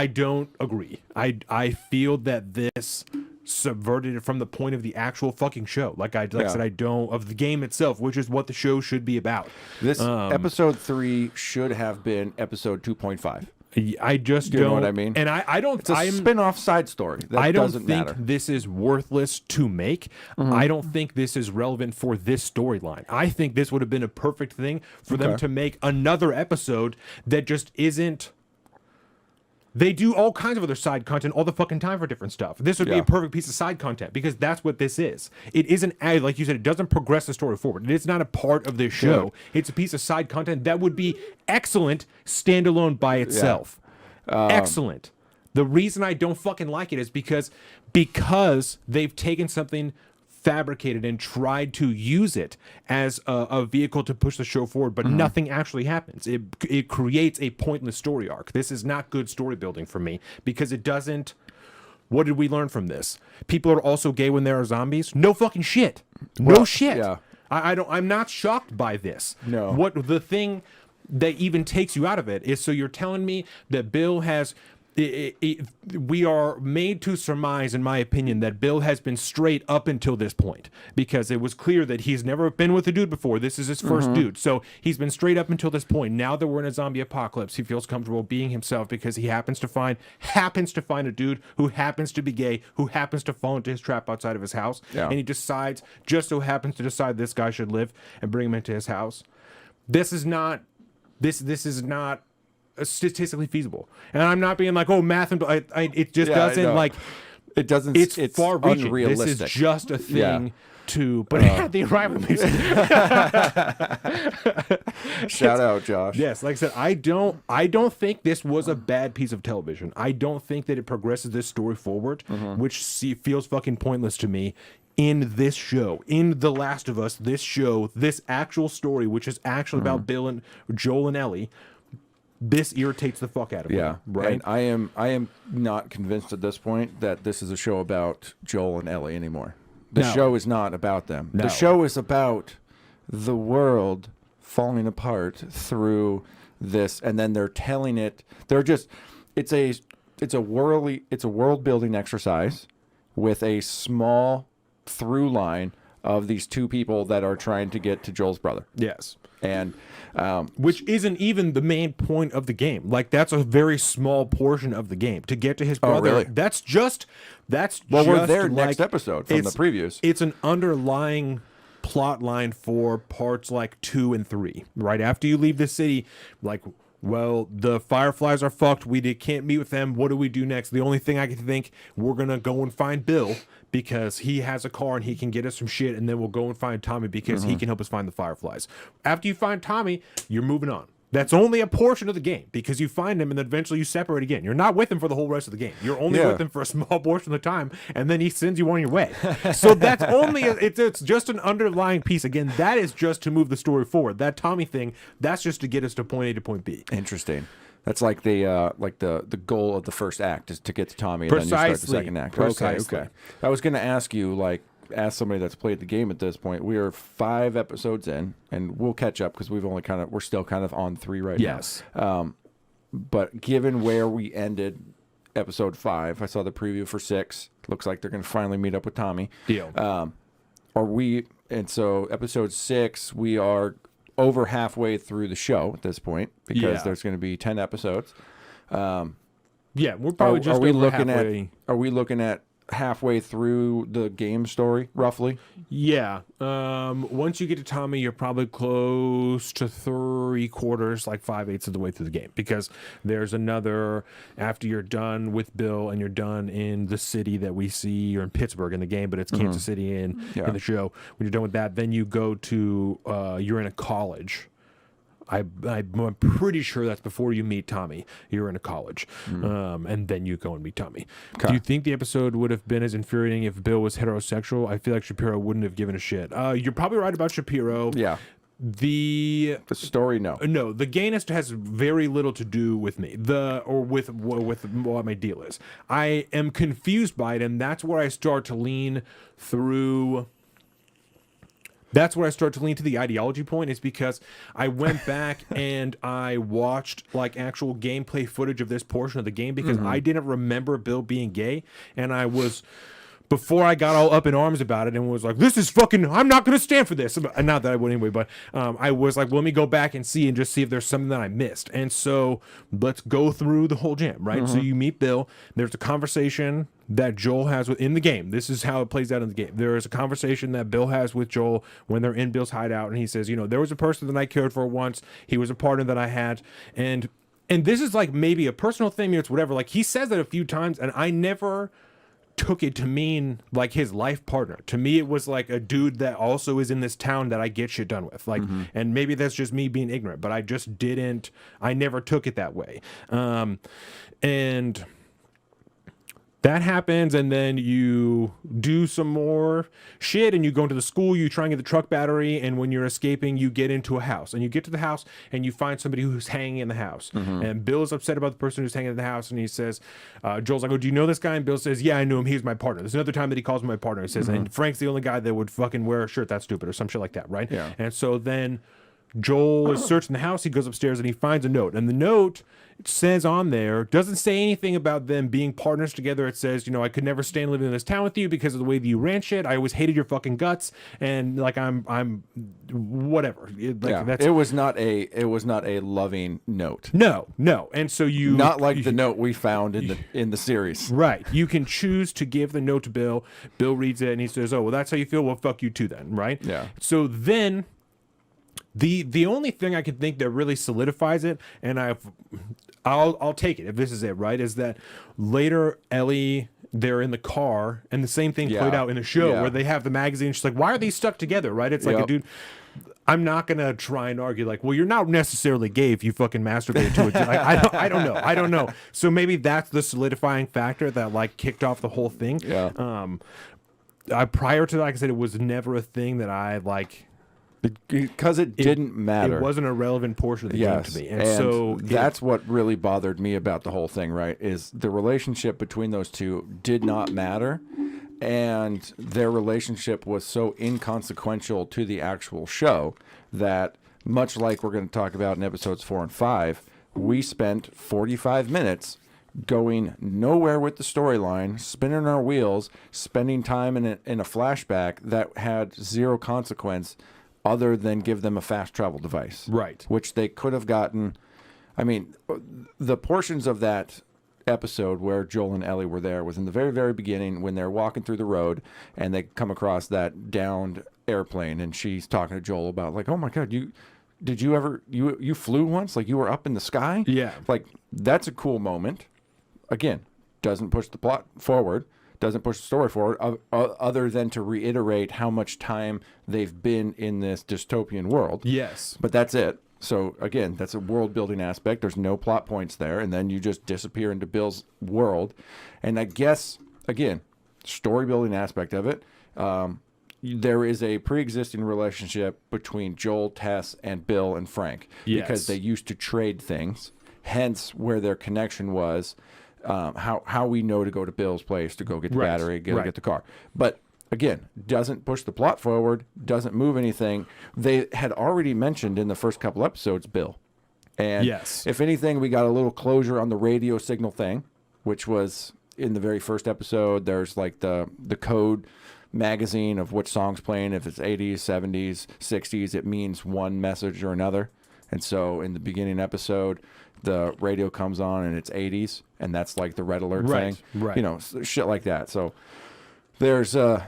[SPEAKER 2] don't agree. I feel that this subverted it from the point of the actual fucking show. Like I said, I don't, of the game itself, which is what the show should be about.
[SPEAKER 1] This episode 3 should have been episode 2.5.
[SPEAKER 2] I just
[SPEAKER 1] Do you know what I mean?
[SPEAKER 2] And I don't.
[SPEAKER 1] It's a spin-off side story. That
[SPEAKER 2] I don't
[SPEAKER 1] doesn't
[SPEAKER 2] think
[SPEAKER 1] matter.
[SPEAKER 2] this is worthless to make. I don't think this is relevant for this storyline. I think this would have been a perfect thing for them to make another episode that just isn't. They do all kinds of other side content all the fucking time for different stuff. This would be a perfect piece of side content because that's what this is. It isn't, like you said, it doesn't progress the story forward. It's not a part of this show. It's a piece of side content that would be excellent standalone by itself. Excellent. The reason I don't fucking like it is because they've taken something fabricated and tried to use it as a vehicle to push the show forward, but nothing actually happens. It creates a pointless story arc. This is not good story building for me because it doesn't. What did we learn from this? People are also gay when there are zombies? No fucking shit. No shit.
[SPEAKER 1] Yeah.
[SPEAKER 2] I'm not shocked by this.
[SPEAKER 1] No.
[SPEAKER 2] What the thing that even takes you out of it is, so you're telling me that Bill has... we are made to surmise, in my opinion, that Bill has been straight up until this point because it was clear that he's never been with a dude before. This is his first dude. So he's been straight up until this point. Now that we're in a zombie apocalypse, he feels comfortable being himself because he happens to find a dude who happens to be gay, who happens to fall into his trap outside of his house.
[SPEAKER 1] Yeah.
[SPEAKER 2] And he decides, just so happens to decide this guy should live and bring him into his house. This is not statistically feasible, and I'm not being like, oh, math and it just doesn't like
[SPEAKER 1] it doesn't.
[SPEAKER 2] It's
[SPEAKER 1] It's
[SPEAKER 2] far reaching.
[SPEAKER 1] unrealistic.
[SPEAKER 2] This is just a thing to, but the arrival music.
[SPEAKER 1] Shout out, Josh.
[SPEAKER 2] Yes, like I said, I don't think this was a bad piece of television. I don't think that it progresses this story forward, which feels fucking pointless to me. In this show, in The Last of Us, this show, this actual story, which is actually about Bill and Joel and Ellie. This irritates the fuck out of me.
[SPEAKER 1] Yeah,
[SPEAKER 2] right.
[SPEAKER 1] And I am not convinced at this point that this is a show about Joel and Ellie anymore. The show is not about them.
[SPEAKER 2] No.
[SPEAKER 1] The show is about the world falling apart through this, and then they're telling it. They're just it's a world building exercise with a small through line of these two people that are trying to get to Joel's brother.
[SPEAKER 2] Yes.
[SPEAKER 1] And
[SPEAKER 2] which isn't even the main point of the game. Like, that's a very small portion of the game. To get to his brother,
[SPEAKER 1] really?
[SPEAKER 2] that's just
[SPEAKER 1] we're there
[SPEAKER 2] like,
[SPEAKER 1] next episode from the previews.
[SPEAKER 2] It's an underlying plot line for parts like 2 and 3. Right after you leave the city, like, well, the Fireflies are fucked. We can't meet with them. What do we do next? The only thing I can think, we're going to go and find Bill because he has a car and he can get us some shit, and then we'll go and find Tommy because he can help us find the Fireflies. After you find Tommy, you're moving on. That's only a portion of the game because you find him and then eventually you separate again. You're not with him for the whole rest of the game. You're only with him for a small portion of the time, and then he sends you on your way. So that's only it's just an underlying piece. Again, that is just to move the story forward. That Tommy thing, that's just to get us to point A to point B.
[SPEAKER 1] Interesting. That's like the goal of the first act is to get to Tommy, and then you start the second act.
[SPEAKER 2] Precisely.
[SPEAKER 1] Okay. I was going to ask you, ask somebody that's played the game at this point. We are 5 episodes in, and we'll catch up because we're still kind of on 3 right now.
[SPEAKER 2] Yes.
[SPEAKER 1] But given where we ended episode 5, I saw the preview for 6. Looks like they're going to finally meet up with Tommy.
[SPEAKER 2] Deal.
[SPEAKER 1] And so episode 6, we are over halfway through the show at this point because there's going to be 10 episodes.
[SPEAKER 2] We're probably just over halfway.
[SPEAKER 1] Are we looking at halfway through the game story, roughly?
[SPEAKER 2] Yeah. Once you get to Tommy, you're probably close to 3/4, like 5/8 of the way through the game, because there's another, after you're done with Bill and you're done in the city that we see, you're in Pittsburgh in the game, but it's Kansas City in the show. When you're done with that, then you go to, you're in a college. I'm pretty sure that's before you meet Tommy. You're in a college, and then you go and meet Tommy.
[SPEAKER 1] Okay.
[SPEAKER 2] Do you think the episode would have been as infuriating if Bill was heterosexual? I feel like Shapiro wouldn't have given a shit. You're probably right about Shapiro.
[SPEAKER 1] Yeah.
[SPEAKER 2] The
[SPEAKER 1] story, no.
[SPEAKER 2] No, the gayness has very little to do with me. With what my deal is. I am confused by it, and that's where I start to lean through. That's where I start to lean to the ideology point, is because I went back and I watched like actual gameplay footage of this portion of the game, because I didn't remember Bill being gay, and I was. Before I got all up in arms about it and was like, this is fucking, I'm not going to stand for this. Not that I would anyway, but I was like, well, let me go back and see if there's something that I missed. And so let's go through the whole jam, right? So you meet Bill. There's a conversation that Joel has in the game. This is how it plays out in the game. There is a conversation that Bill has with Joel when they're in Bill's hideout. And he says, there was a person that I cared for once. He was a partner that I had. And this is like maybe a personal thing. Maybe it's whatever. Like he says that a few times, and I never took it to mean like his life partner. To me, it was like a dude that also is in this town that I get shit done with. Like, and maybe that's just me being ignorant, but I never took it that way. And that happens, and then you do some more shit, and you go into the school, you try and get the truck battery, and when you're escaping, you get into a house. And you get to the house, and you find somebody who's hanging in the house. And Bill's upset about the person who's hanging in the house, and he says, Joel's like, oh, do you know this guy? And Bill says, yeah, I knew him. He's my partner. There's another time that he calls me my partner. He says, and Frank's the only guy that would fucking wear a shirt that's stupid, or some shit like that, right?
[SPEAKER 1] Yeah.
[SPEAKER 2] And so then Joel is searching the house. He goes upstairs and he finds a note. And the note says on there, doesn't say anything about them being partners together. It says, I could never stand living in this town with you because of the way that you ran shit. I always hated your fucking guts. And like, I'm whatever.
[SPEAKER 1] It was not a loving note.
[SPEAKER 2] No. And so
[SPEAKER 1] not like the note we found in the series.
[SPEAKER 2] Right. You can choose to give the note to Bill. Bill reads it and he says, oh, well, that's how you feel. Well, fuck you too then. Right.
[SPEAKER 1] Yeah.
[SPEAKER 2] So then the only thing I can think that really solidifies it, and I'll take it if this is it, right, is that later Ellie, they're in the car, and the same thing played out in the show where they have the magazine. She's like, why are these stuck together, right? It's like a dude. I'm not gonna try and argue like, well, you're not necessarily gay if you fucking masturbate to it. Like, I don't know. So maybe that's the solidifying factor that like kicked off the whole thing.
[SPEAKER 1] Yeah.
[SPEAKER 2] Prior to that, like I said, it was never a thing that I like.
[SPEAKER 1] Because it didn't matter.
[SPEAKER 2] It wasn't a relevant portion of the game to me. And so
[SPEAKER 1] that's what really bothered me about the whole thing, right? Is the relationship between those two did not matter. And their relationship was so inconsequential to the actual show that, much like we're going to talk about in episodes 4 and 5, we spent 45 minutes going nowhere with the storyline, spinning our wheels, spending time in a flashback that had zero consequence other than give them a fast travel device.
[SPEAKER 2] Right.
[SPEAKER 1] Which they could have gotten. I mean, the portions of that episode where Joel and Ellie were there was in the very, very beginning when they're walking through the road and they come across that downed airplane, and she's talking to Joel about like, oh my God, you flew once? Like you were up in the sky?
[SPEAKER 2] Yeah.
[SPEAKER 1] Like that's a cool moment. Again, doesn't push the plot forward. Doesn't push the story forward other than to reiterate how much time they've been in this dystopian world.
[SPEAKER 2] Yes.
[SPEAKER 1] But that's it. So, again, that's a world-building aspect. There's no plot points there, and then you just disappear into Bill's world. And I guess, again, story-building aspect of it, there is a pre-existing relationship between Joel, Tess, and Bill and Frank.
[SPEAKER 2] Yes.
[SPEAKER 1] Because they used to trade things, hence where their connection was. How we know to go to Bill's place to go get the battery, get the car. But again, doesn't push the plot forward, doesn't move anything. They had already mentioned in the first couple episodes Bill. And if anything, we got a little closure on the radio signal thing, which was in the very first episode. There's like the code magazine of which song's playing. If it's 80s, 70s, 60s, it means one message or another. And so in the beginning episode, the radio comes on and it's 80s, and that's like the red alert thing. Right. Shit like that. So there's a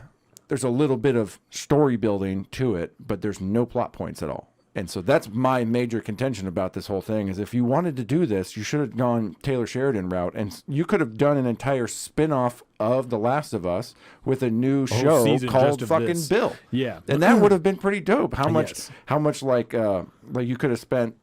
[SPEAKER 1] little bit of story building to it, but there's no plot points at all. And so that's my major contention about this whole thing is if you wanted to do this, you should have gone Taylor Sheridan route, and you could have done an entire spin-off of The Last of Us with a new show called fucking Bill.
[SPEAKER 2] Yeah.
[SPEAKER 1] And that would have been pretty dope. How much like you could have spent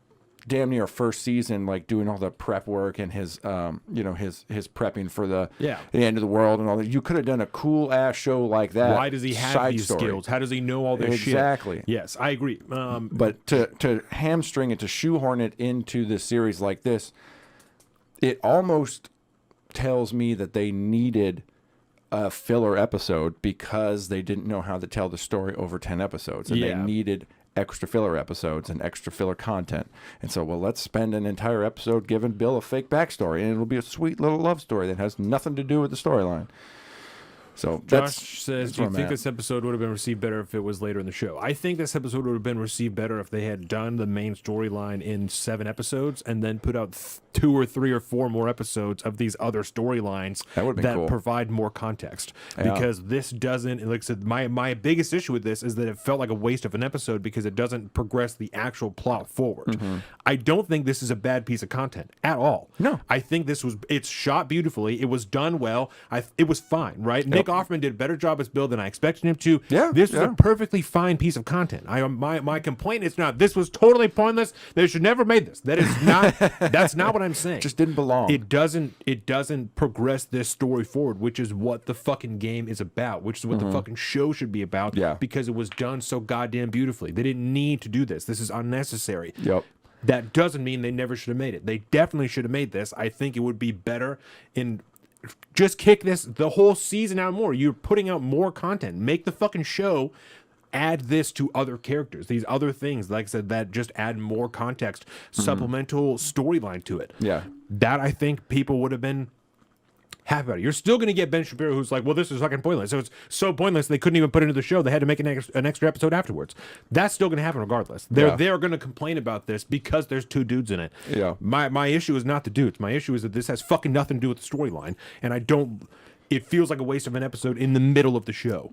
[SPEAKER 1] damn near first season, like doing all the prep work and his his prepping for the end of the world and all that. You could have done a cool ass show like that.
[SPEAKER 2] Why does he have these skills? How does he know all this shit?
[SPEAKER 1] Exactly.
[SPEAKER 2] Yes, I agree.
[SPEAKER 1] But to hamstring it, to shoehorn it into this series like this, it almost tells me that they needed a filler episode because they didn't know how to tell the story over 10 episodes, and they needed extra filler episodes and extra filler content. And so, well, let's spend an entire episode giving Bill a fake backstory, and it'll be a sweet little love story that has nothing to do with the storyline. So
[SPEAKER 2] Josh says, do you think this episode would have been received better if it was later in the show? I think this episode would have been received better if they had done the main storyline in 7 episodes and then put out 2 or 3 or 4 more episodes of these other storylines that
[SPEAKER 1] cool.
[SPEAKER 2] provide more context. Because this doesn't, like I said, my biggest issue with this is that it felt like a waste of an episode because it doesn't progress the actual plot forward. I don't think this is a bad piece of content at all.
[SPEAKER 1] No.
[SPEAKER 2] I think it's shot beautifully. It was done well. It was fine, right? Nick Offerman did a better job as Bill than I expected him to. This was a perfectly fine piece of content. My complaint is not this was totally pointless. They should never made this. That is not that's not what I'm saying.
[SPEAKER 1] Just didn't belong.
[SPEAKER 2] It doesn't progress this story forward, which is what the fucking game is about, which is what the fucking show should be about. Because it was done so goddamn beautifully. They didn't need to do this. This is unnecessary. That doesn't mean they never should have made it. They definitely should have made this. I think it would be better in just kick this the whole season out more. You're putting out more content. Make the fucking show add this to other characters, these other things, like I said, that just add more context, supplemental storyline to it. That I think people would have been happy about it. You're still going to get Ben Shapiro who's like, well, this is fucking pointless. So it's so pointless they couldn't even put it into the show. They had to make an extra episode afterwards. That's still going to happen regardless. They're going to complain about this because there's 2 dudes in it. My issue is not the dudes. My issue is that this has fucking nothing to do with the storyline, and it feels like a waste of an episode in the middle of the show.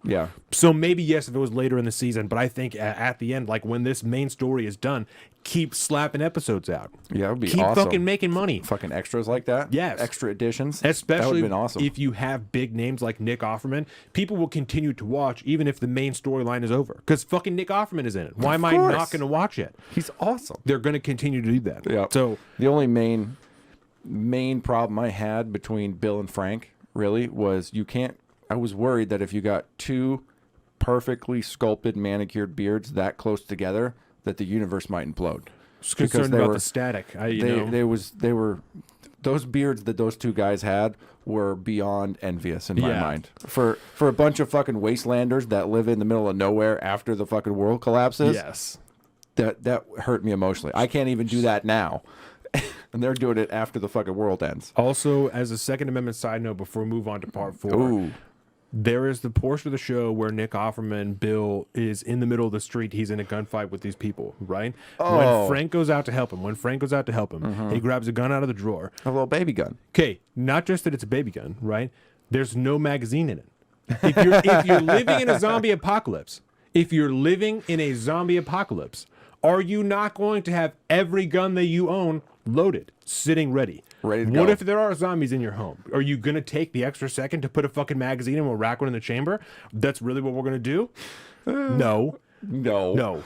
[SPEAKER 2] So maybe, yes, if it was later in the season, but I think at the end, like when this main story is done, keep slapping episodes out.
[SPEAKER 1] It would be
[SPEAKER 2] keep
[SPEAKER 1] awesome.
[SPEAKER 2] Fucking making money.
[SPEAKER 1] Fucking extras like that. Extra editions.
[SPEAKER 2] Especially
[SPEAKER 1] that would have been awesome.
[SPEAKER 2] If you have big names like Nick Offerman, people will continue to watch even if the main storyline is over. Because fucking Nick Offerman is in it. Why am I not going to watch it?
[SPEAKER 1] He's awesome.
[SPEAKER 2] They're going to continue to do that. So
[SPEAKER 1] the only main problem I had between Bill and Frank really was I was worried that if you got 2 perfectly sculpted manicured beards that close together, that the universe might implode.
[SPEAKER 2] Concerned about the static.
[SPEAKER 1] They were those beards that those 2 guys had were beyond envious in my mind. For a bunch of fucking wastelanders that live in the middle of nowhere after the fucking world collapses. That hurt me emotionally. I can't even do that now. And they're doing it after the fucking world ends.
[SPEAKER 2] Also, as a Second Amendment side note, before we move on to part 4, there is the portion of the show where Nick Offerman, Bill, is in the middle of the street. He's in a gunfight with these people, right? When Frank goes out to help him, he grabs a gun out of the drawer.
[SPEAKER 1] A little baby gun.
[SPEAKER 2] Okay, not just that it's a baby gun, right? There's no magazine in it. If you're living in a zombie apocalypse, are you not going to have every gun that you own loaded, sitting ready
[SPEAKER 1] to go?
[SPEAKER 2] What if there are zombies in your home? Are you going to take the extra second to put a fucking magazine and we'll rack one in the chamber? That's really what we're going to do? No.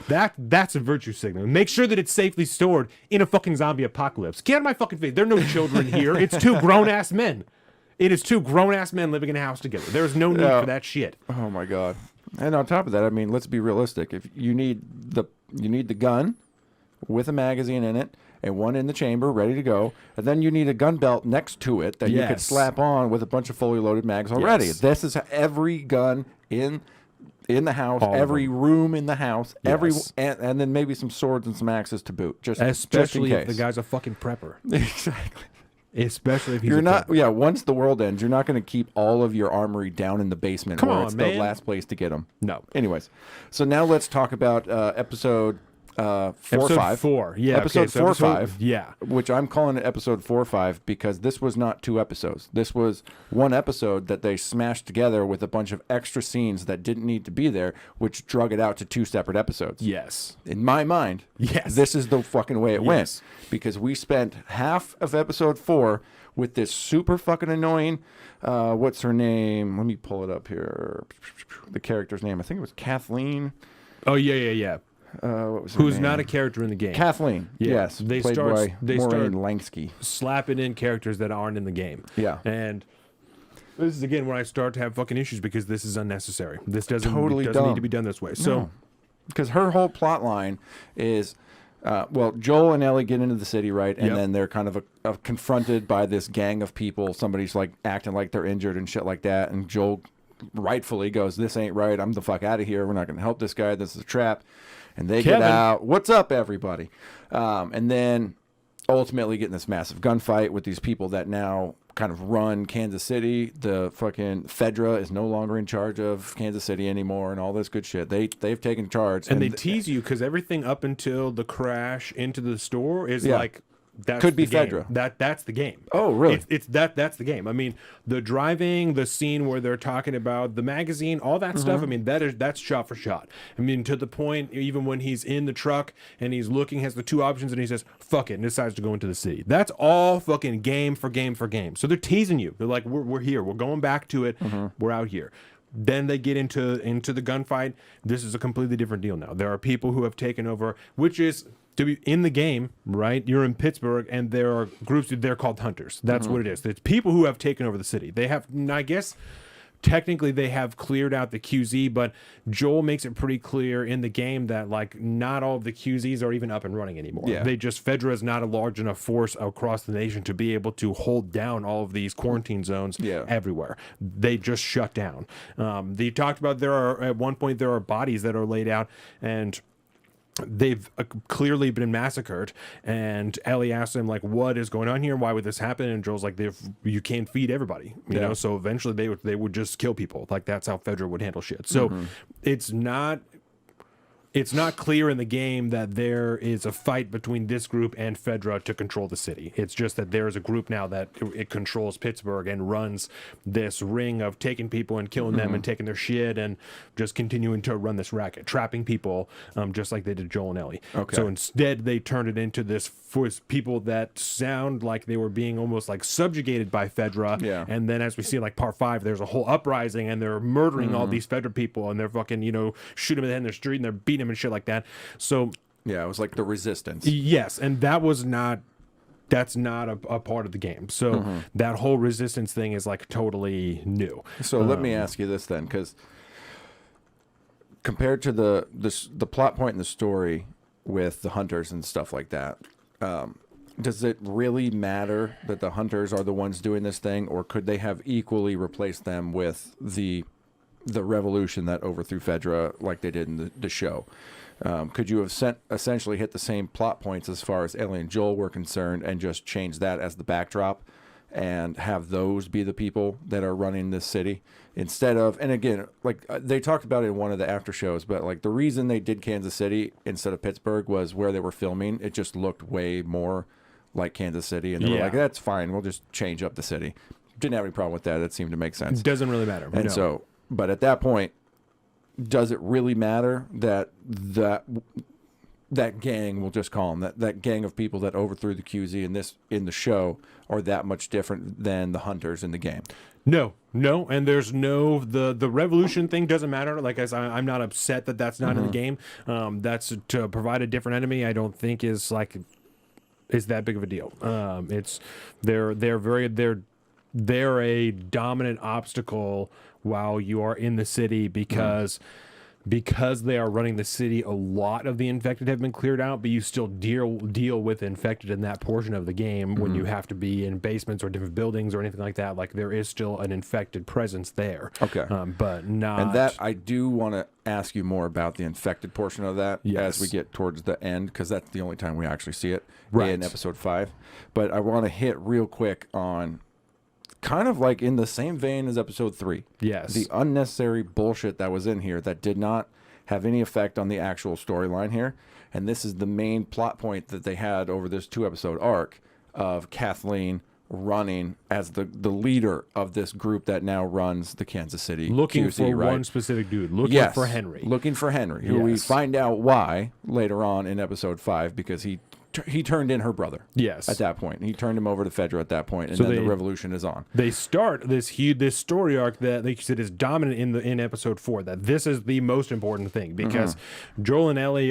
[SPEAKER 2] That's a virtue signal. Make sure that it's safely stored in a fucking zombie apocalypse. Get out of my fucking face. There are no children here. It's 2 grown-ass men. It is 2 grown-ass men living in a house together. There's no need for that shit.
[SPEAKER 1] Oh, my God. And on top of that, I mean, let's be realistic. If you need the gun with a magazine in it and one in the chamber ready to go, and then you need a gun belt next to it that you could slap on with a bunch of fully loaded mags already. This is every gun in the house, every room in the house, and then maybe some swords and some axes to boot.
[SPEAKER 2] Especially
[SPEAKER 1] just in
[SPEAKER 2] if
[SPEAKER 1] case.
[SPEAKER 2] the guy's a fucking prepper.
[SPEAKER 1] Exactly.
[SPEAKER 2] Especially if he's
[SPEAKER 1] once the world ends, you're not going to keep all of your armory down in the basement it's the last place to get them.
[SPEAKER 2] No.
[SPEAKER 1] Anyways, so now let's talk about episode 4 or 5.
[SPEAKER 2] 4. Yeah.
[SPEAKER 1] Episode 4 or 5.
[SPEAKER 2] Yeah.
[SPEAKER 1] Which I'm calling it episode 4 or 5 because this was not 2 episodes. This was one episode that they smashed together with a bunch of extra scenes that didn't need to be there, which drug it out to 2 separate episodes.
[SPEAKER 2] Yes.
[SPEAKER 1] In my mind, this is the fucking way it went. Because we spent half of episode 4 with this super fucking annoying, what's her name? Let me pull it up here. The character's name. I think it was Kathleen.
[SPEAKER 2] Oh, yeah.
[SPEAKER 1] what was her
[SPEAKER 2] who's
[SPEAKER 1] name?
[SPEAKER 2] not a character in the game.
[SPEAKER 1] Kathleen.
[SPEAKER 2] Yeah.
[SPEAKER 1] Yes,
[SPEAKER 2] They
[SPEAKER 1] played
[SPEAKER 2] start-
[SPEAKER 1] by
[SPEAKER 2] they
[SPEAKER 1] Maureen
[SPEAKER 2] start-
[SPEAKER 1] Langsky.
[SPEAKER 2] Slapping in characters that aren't in the game.
[SPEAKER 1] Yeah.
[SPEAKER 2] And this is again when I start to have fucking issues because this is unnecessary. This doesn't
[SPEAKER 1] Totally
[SPEAKER 2] doesn't
[SPEAKER 1] dumb.
[SPEAKER 2] need to be done this way. So
[SPEAKER 1] Because her whole plot line is, well, Joel and Ellie get into the city, right? And
[SPEAKER 2] Yep.
[SPEAKER 1] then they're kind of confronted by this gang of people. Somebody's like acting like they're injured and shit like that. And Joel rightfully goes, "This ain't right. I'm the fuck out of here. We're not going to help this guy. This is a trap." And they get
[SPEAKER 2] Kevin.
[SPEAKER 1] out. What's up, everybody? And then ultimately get in this massive gunfight with these people that now kind of run Kansas City. The fucking Fedra is no longer in charge of Kansas City anymore, and all this good shit. They've taken charge,
[SPEAKER 2] and they tease you because everything up until the crash into the store is
[SPEAKER 1] Yeah.
[SPEAKER 2] like that's
[SPEAKER 1] Could be
[SPEAKER 2] the game.
[SPEAKER 1] Fedra.
[SPEAKER 2] That's the game.
[SPEAKER 1] Oh, really?
[SPEAKER 2] It's that's the game. I mean, the driving, the scene where they're talking about the magazine, all that stuff. I mean, that's shot for shot. I mean, to the point even when he's in the truck and he's looking, has the two options, and he says "fuck it" and decides to go into the city. That's all fucking game for game for game. So they're teasing you. They're like, we're here. We're going back to it. We're out here. Then they get into the gunfight. This is a completely different deal now. There are people who have taken over, which is to be in the game, right? You're in Pittsburgh, and there are groups. They're called hunters. That's what it is. It's people who have taken over the city. They have, I guess, technically they have cleared out the QZ, but Joel makes it pretty clear in the game that like not all of the QZs are even up and running anymore.
[SPEAKER 1] Yeah.
[SPEAKER 2] They just Fedra is not a large enough force across the nation to be able to hold down all of these quarantine zones everywhere. They just shut down. They talked about at one point there are bodies that are laid out and they've clearly been massacred, and Ellie asks him like, "What is going on here? Why would this happen?" And Joel's like, "You can't feed everybody, you know." So eventually they would just kill people. Like that's how Fedra would handle shit. So it's not clear in the game that there is a fight between this group and Fedra to control the city. It's just that there is a group now that it controls Pittsburgh and runs this ring of taking people and killing them and taking their shit and just continuing to run this racket, trapping people, just like they did Joel and Ellie.
[SPEAKER 1] Okay.
[SPEAKER 2] So instead, they turned it into this for people that sound like they were being almost like subjugated by Fedra.
[SPEAKER 1] Yeah.
[SPEAKER 2] And then, as we see in like part 5, there's a whole uprising and they're murdering all these Fedra people and they're fucking, shooting them in the head in the street and they're beating them and shit like that. So
[SPEAKER 1] Yeah, it was like the resistance.
[SPEAKER 2] yes, and that's not a part of the game. So that whole resistance thing is like totally new.
[SPEAKER 1] So let me ask you this then, because compared to the plot point in the story with the hunters and stuff like that, does it really matter that the hunters are the ones doing this thing, or could they have equally replaced them with the revolution that overthrew Fedra like they did in the show? Could you have essentially hit the same plot points as far as Ellie and Joel were concerned and just change that as the backdrop and have those be the people that are running this city instead of, and again, like they talked about it in one of the after shows, but like the reason they did Kansas City instead of Pittsburgh was where they were filming. It just looked way more like Kansas City, and they were like, that's fine. We'll just change up the city. Didn't have any problem with that. It seemed to make sense.
[SPEAKER 2] It doesn't really matter.
[SPEAKER 1] And so, but at that point, does it really matter that gang, we'll just call them that gang of people that overthrew the QZ in the show are that much different than the hunters in the game?
[SPEAKER 2] No, and there's the revolution thing doesn't matter. Like I'm not upset that that's not in the game. That's to provide a different enemy. I don't think is that big of a deal. It's they're a dominant obstacle while you are in the city because they are running the city. A lot of the infected have been cleared out, but you still deal with infected in that portion of the game when you have to be in basements or different buildings or anything like that. Like there is still an infected presence there.
[SPEAKER 1] Okay.
[SPEAKER 2] But not.
[SPEAKER 1] And that I do want to ask you more about the infected portion of that as we get towards the end, because that's the only time we actually see it in episode 5. But I want to hit real quick on kind of like in the same vein as episode 3.
[SPEAKER 2] Yes.
[SPEAKER 1] The unnecessary bullshit that was in here that did not have any effect on the actual storyline here. And this is the main plot point that they had over this 2-episode arc of Kathleen running as the leader of this group that now runs the Kansas City
[SPEAKER 2] looking
[SPEAKER 1] QC,
[SPEAKER 2] for
[SPEAKER 1] right?
[SPEAKER 2] one specific dude. Looking for Henry.
[SPEAKER 1] Looking for Henry, who we find out why later on in episode 5, because he he turned in her brother.
[SPEAKER 2] Yes.
[SPEAKER 1] At that point, he turned him over to Fedra at that point, and then the revolution is on.
[SPEAKER 2] They start this story arc that, like you said, is dominant in episode 4. That this is the most important thing because Joel and Ellie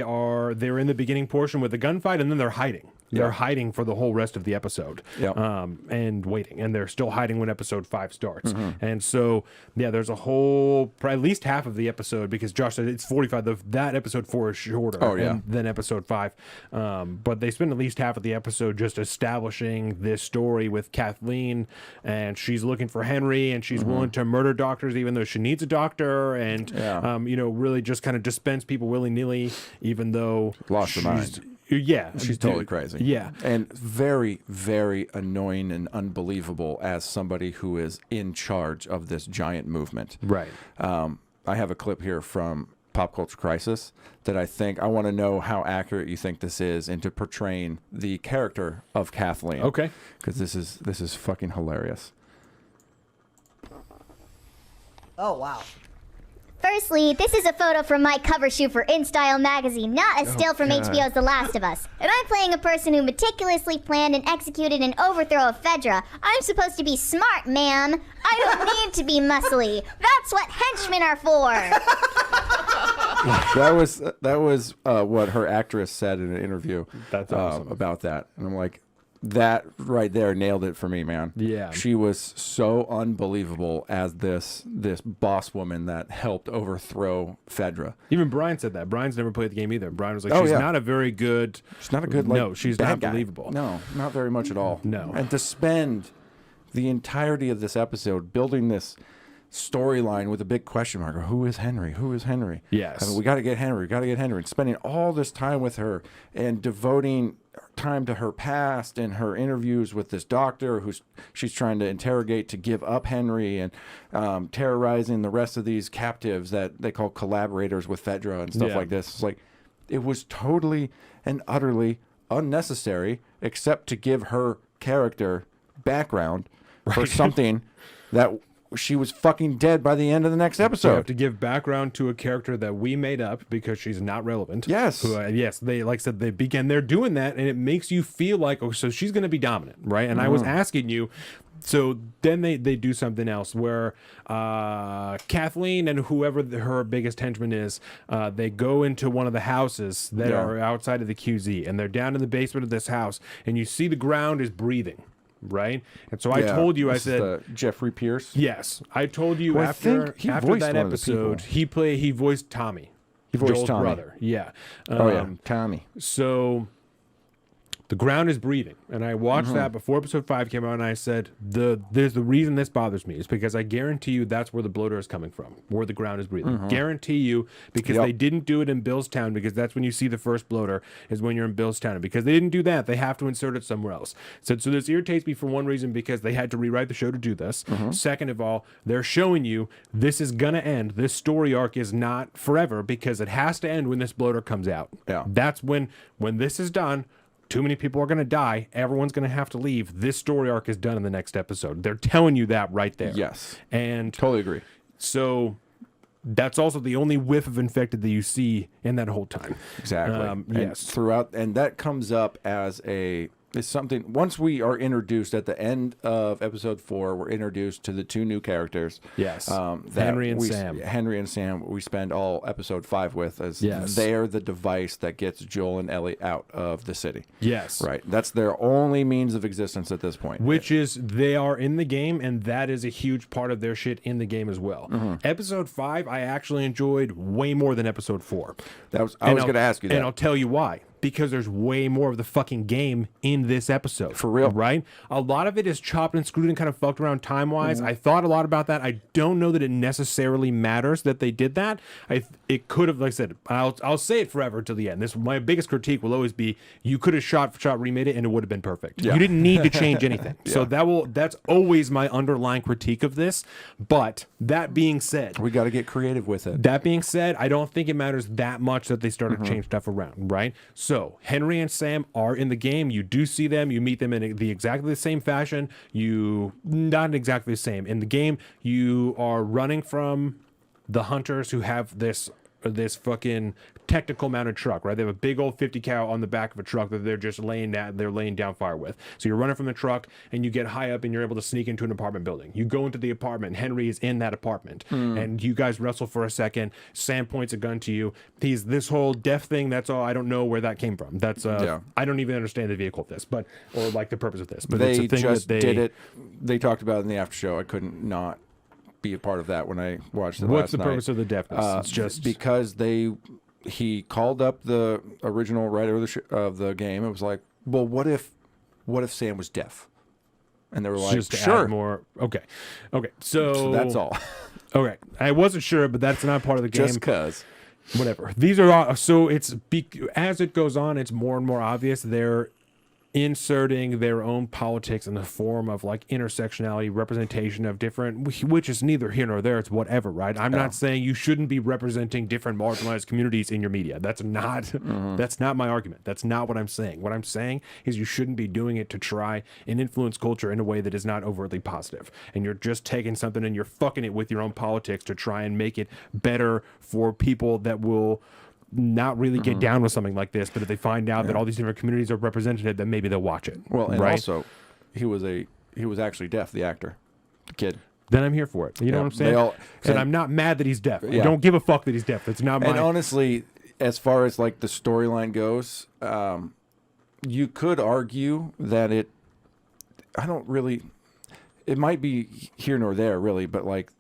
[SPEAKER 2] they're in the beginning portion with the gunfight, and then they're hiding. They're hiding for the whole rest of the episode, and waiting, and they're still hiding when episode 5 starts. And so, there's a whole, at least half of the episode, because Josh said it's 45. That episode 4 is shorter than episode 5, but they spend at least half of the episode just establishing this story with Kathleen, and she's looking for Henry, and she's willing to murder doctors even though she needs a doctor, and really just kind of dispense people willy nilly, even though
[SPEAKER 1] lost her mind.
[SPEAKER 2] Yeah,
[SPEAKER 1] she's totally crazy.
[SPEAKER 2] Yeah,
[SPEAKER 1] and very, very annoying and unbelievable as somebody who is in charge of this giant movement.
[SPEAKER 2] Right.
[SPEAKER 1] I have a clip here from Pop Culture Crisis that I want to know how accurate you think this is into portraying the character of Kathleen.
[SPEAKER 2] Okay.
[SPEAKER 1] Because this is fucking hilarious.
[SPEAKER 3] Oh wow.
[SPEAKER 4] Firstly, this is a photo from my cover shoot for InStyle magazine, not a still from HBO's The Last of Us. And I'm playing a person who meticulously planned and executed an overthrow of Fedra. I'm supposed to be smart, ma'am. I don't need to be muscly. That's what henchmen are for.
[SPEAKER 1] That was what her actress said in an interview.
[SPEAKER 2] That's awesome.
[SPEAKER 1] About that. And I'm like, that right there nailed it for me, man.
[SPEAKER 2] Yeah.
[SPEAKER 1] She was so unbelievable as this boss woman that helped overthrow Fedra.
[SPEAKER 2] Even Brian said that. Brian's never played the game either. Brian was like, she's not a very good...
[SPEAKER 1] She's not a good, like,
[SPEAKER 2] no, she's
[SPEAKER 1] bad
[SPEAKER 2] not
[SPEAKER 1] guy.
[SPEAKER 2] believable.
[SPEAKER 1] No, not very much at all.
[SPEAKER 2] No.
[SPEAKER 1] And to spend the entirety of this episode building this storyline with a big question mark. Who is Henry? Who is Henry?
[SPEAKER 2] Yes.
[SPEAKER 1] I mean, we got to get Henry. We got to get Henry. And spending all this time with her and devoting time to her past and her interviews with this doctor who she's trying to interrogate to give up Henry, and terrorizing the rest of these captives that they call collaborators with Fedra and stuff like this. It's like, it was totally and utterly unnecessary, except to give her character background for something that she was fucking dead by the end of the next episode.
[SPEAKER 2] You have to give background to a character that we made up because she's not relevant.
[SPEAKER 1] Yes.
[SPEAKER 2] Who, yes, they, like I said, they're doing that, and it makes you feel like, oh, so she's going to be dominant, right? And I was asking you, so then they do something else where Kathleen and whoever her biggest henchman is, they go into one of the houses that are outside of the QZ, and they're down in the basement of this house, and you see the ground is breathing. Right, and so I told you, I said,
[SPEAKER 1] Jeffrey Pierce.
[SPEAKER 2] Yes, I told you after that episode, he voiced Tommy.
[SPEAKER 1] He voiced
[SPEAKER 2] Joel's
[SPEAKER 1] Tommy.
[SPEAKER 2] brother. Yeah.
[SPEAKER 1] Tommy.
[SPEAKER 2] So the ground is breathing, and I watched that before episode 5 came out, and I said, there's the reason this bothers me is because I guarantee you that's where the bloater is coming from, where the ground is breathing. Guarantee you, because they didn't do it in Billstown, because that's when you see the first bloater, is when you're in Billstown. And because they didn't do that, they have to insert it somewhere else. So this irritates me for one reason, because they had to rewrite the show to do this. Second of all, they're showing you this is going to end. This story arc is not forever, because it has to end when this bloater comes out.
[SPEAKER 1] Yeah.
[SPEAKER 2] That's when this is done. Too many people are going to die. Everyone's going to have to leave. This story arc is done in the next episode. They're telling you that right there.
[SPEAKER 1] Yes.
[SPEAKER 2] And
[SPEAKER 1] totally agree.
[SPEAKER 2] So that's also the only whiff of infected that you see in that whole time.
[SPEAKER 1] Exactly.
[SPEAKER 2] Yes.
[SPEAKER 1] Throughout, and that comes up as it's something, once we are introduced at the end of episode 4, we're introduced to the 2 new characters.
[SPEAKER 2] Yes.
[SPEAKER 1] Henry and Sam, we spend all episode 5 with, as they're the device that gets Joel and Ellie out of the city.
[SPEAKER 2] Yes.
[SPEAKER 1] Right. That's their only means of existence at this point.
[SPEAKER 2] Which is, they are in the game, and that is a huge part of their shit in the game as well. Episode 5, I actually enjoyed way more than episode 4.
[SPEAKER 1] I was going to ask you that.
[SPEAKER 2] And I'll tell you why. Because there's way more of the fucking game in this episode.
[SPEAKER 1] For real.
[SPEAKER 2] Right? A lot of it is chopped and screwed and kind of fucked around time-wise. I thought a lot about that. I don't know that it necessarily matters that they did that. It could have, like I said, I'll say it forever till the end. My biggest critique will always be, you could have shot, remade it, and it would have been perfect. You didn't need to change anything. So that's always my underlying critique of this. But that being said,
[SPEAKER 1] we got to get creative with it.
[SPEAKER 2] That being said, I don't think it matters that much that they started to change stuff around, right? So Henry and Sam are in the game. You do see them. You meet them in exactly the same fashion. Not exactly the same. In the game, you are running from the hunters who have this this fucking technical mounted truck, right? They have a big old 50 cal on the back of a truck that they're just laying down fire with. So you're running from the truck and you get high up and you're able to sneak into an apartment building. You go into the apartment. Henry is in that apartment, and you guys wrestle for a second. Sam points a gun to you. He's this whole deaf thing. That's all. I don't know where that came from. That's I don't even understand the vehicle of this, but or like the purpose of this. But it's
[SPEAKER 1] They
[SPEAKER 2] a thing
[SPEAKER 1] just
[SPEAKER 2] that
[SPEAKER 1] did it. They talked about it in the after show. I couldn't not be a part of that when I watched it
[SPEAKER 2] What's
[SPEAKER 1] last night.
[SPEAKER 2] the purpose of the deafness? It's just
[SPEAKER 1] because he called up the original writer of the game. It was like, well, what if Sam was deaf? And they were like,
[SPEAKER 2] just to
[SPEAKER 1] sure.
[SPEAKER 2] add more. Okay. So
[SPEAKER 1] that's all.
[SPEAKER 2] Okay, I wasn't sure, but that's not part of the game.
[SPEAKER 1] Just because.
[SPEAKER 2] Whatever. These are all, so as it goes on, it's more and more obvious they're inserting their own politics in the form of like intersectionality, representation of different, which is neither here nor there. It's whatever, right? I'm not saying you shouldn't be representing different marginalized communities in your media. That's not my argument. That's not what I'm saying. What I'm saying is you shouldn't be doing it to try and influence culture in a way that is not overtly positive. And you're just taking something and you're fucking it with your own politics to try and make it better for people that will not really get down with something like this, but if they find out that all these different communities are represented, then maybe they'll watch it.
[SPEAKER 1] Well, and
[SPEAKER 2] right?
[SPEAKER 1] also, he was actually deaf, the actor, the kid.
[SPEAKER 2] Then I'm here for it. You know what I'm saying? And I'm not mad that he's deaf. I don't give a fuck that he's deaf. That's not my...
[SPEAKER 1] And honestly, as far as like the storyline goes, you could argue that it might be here nor there really, but like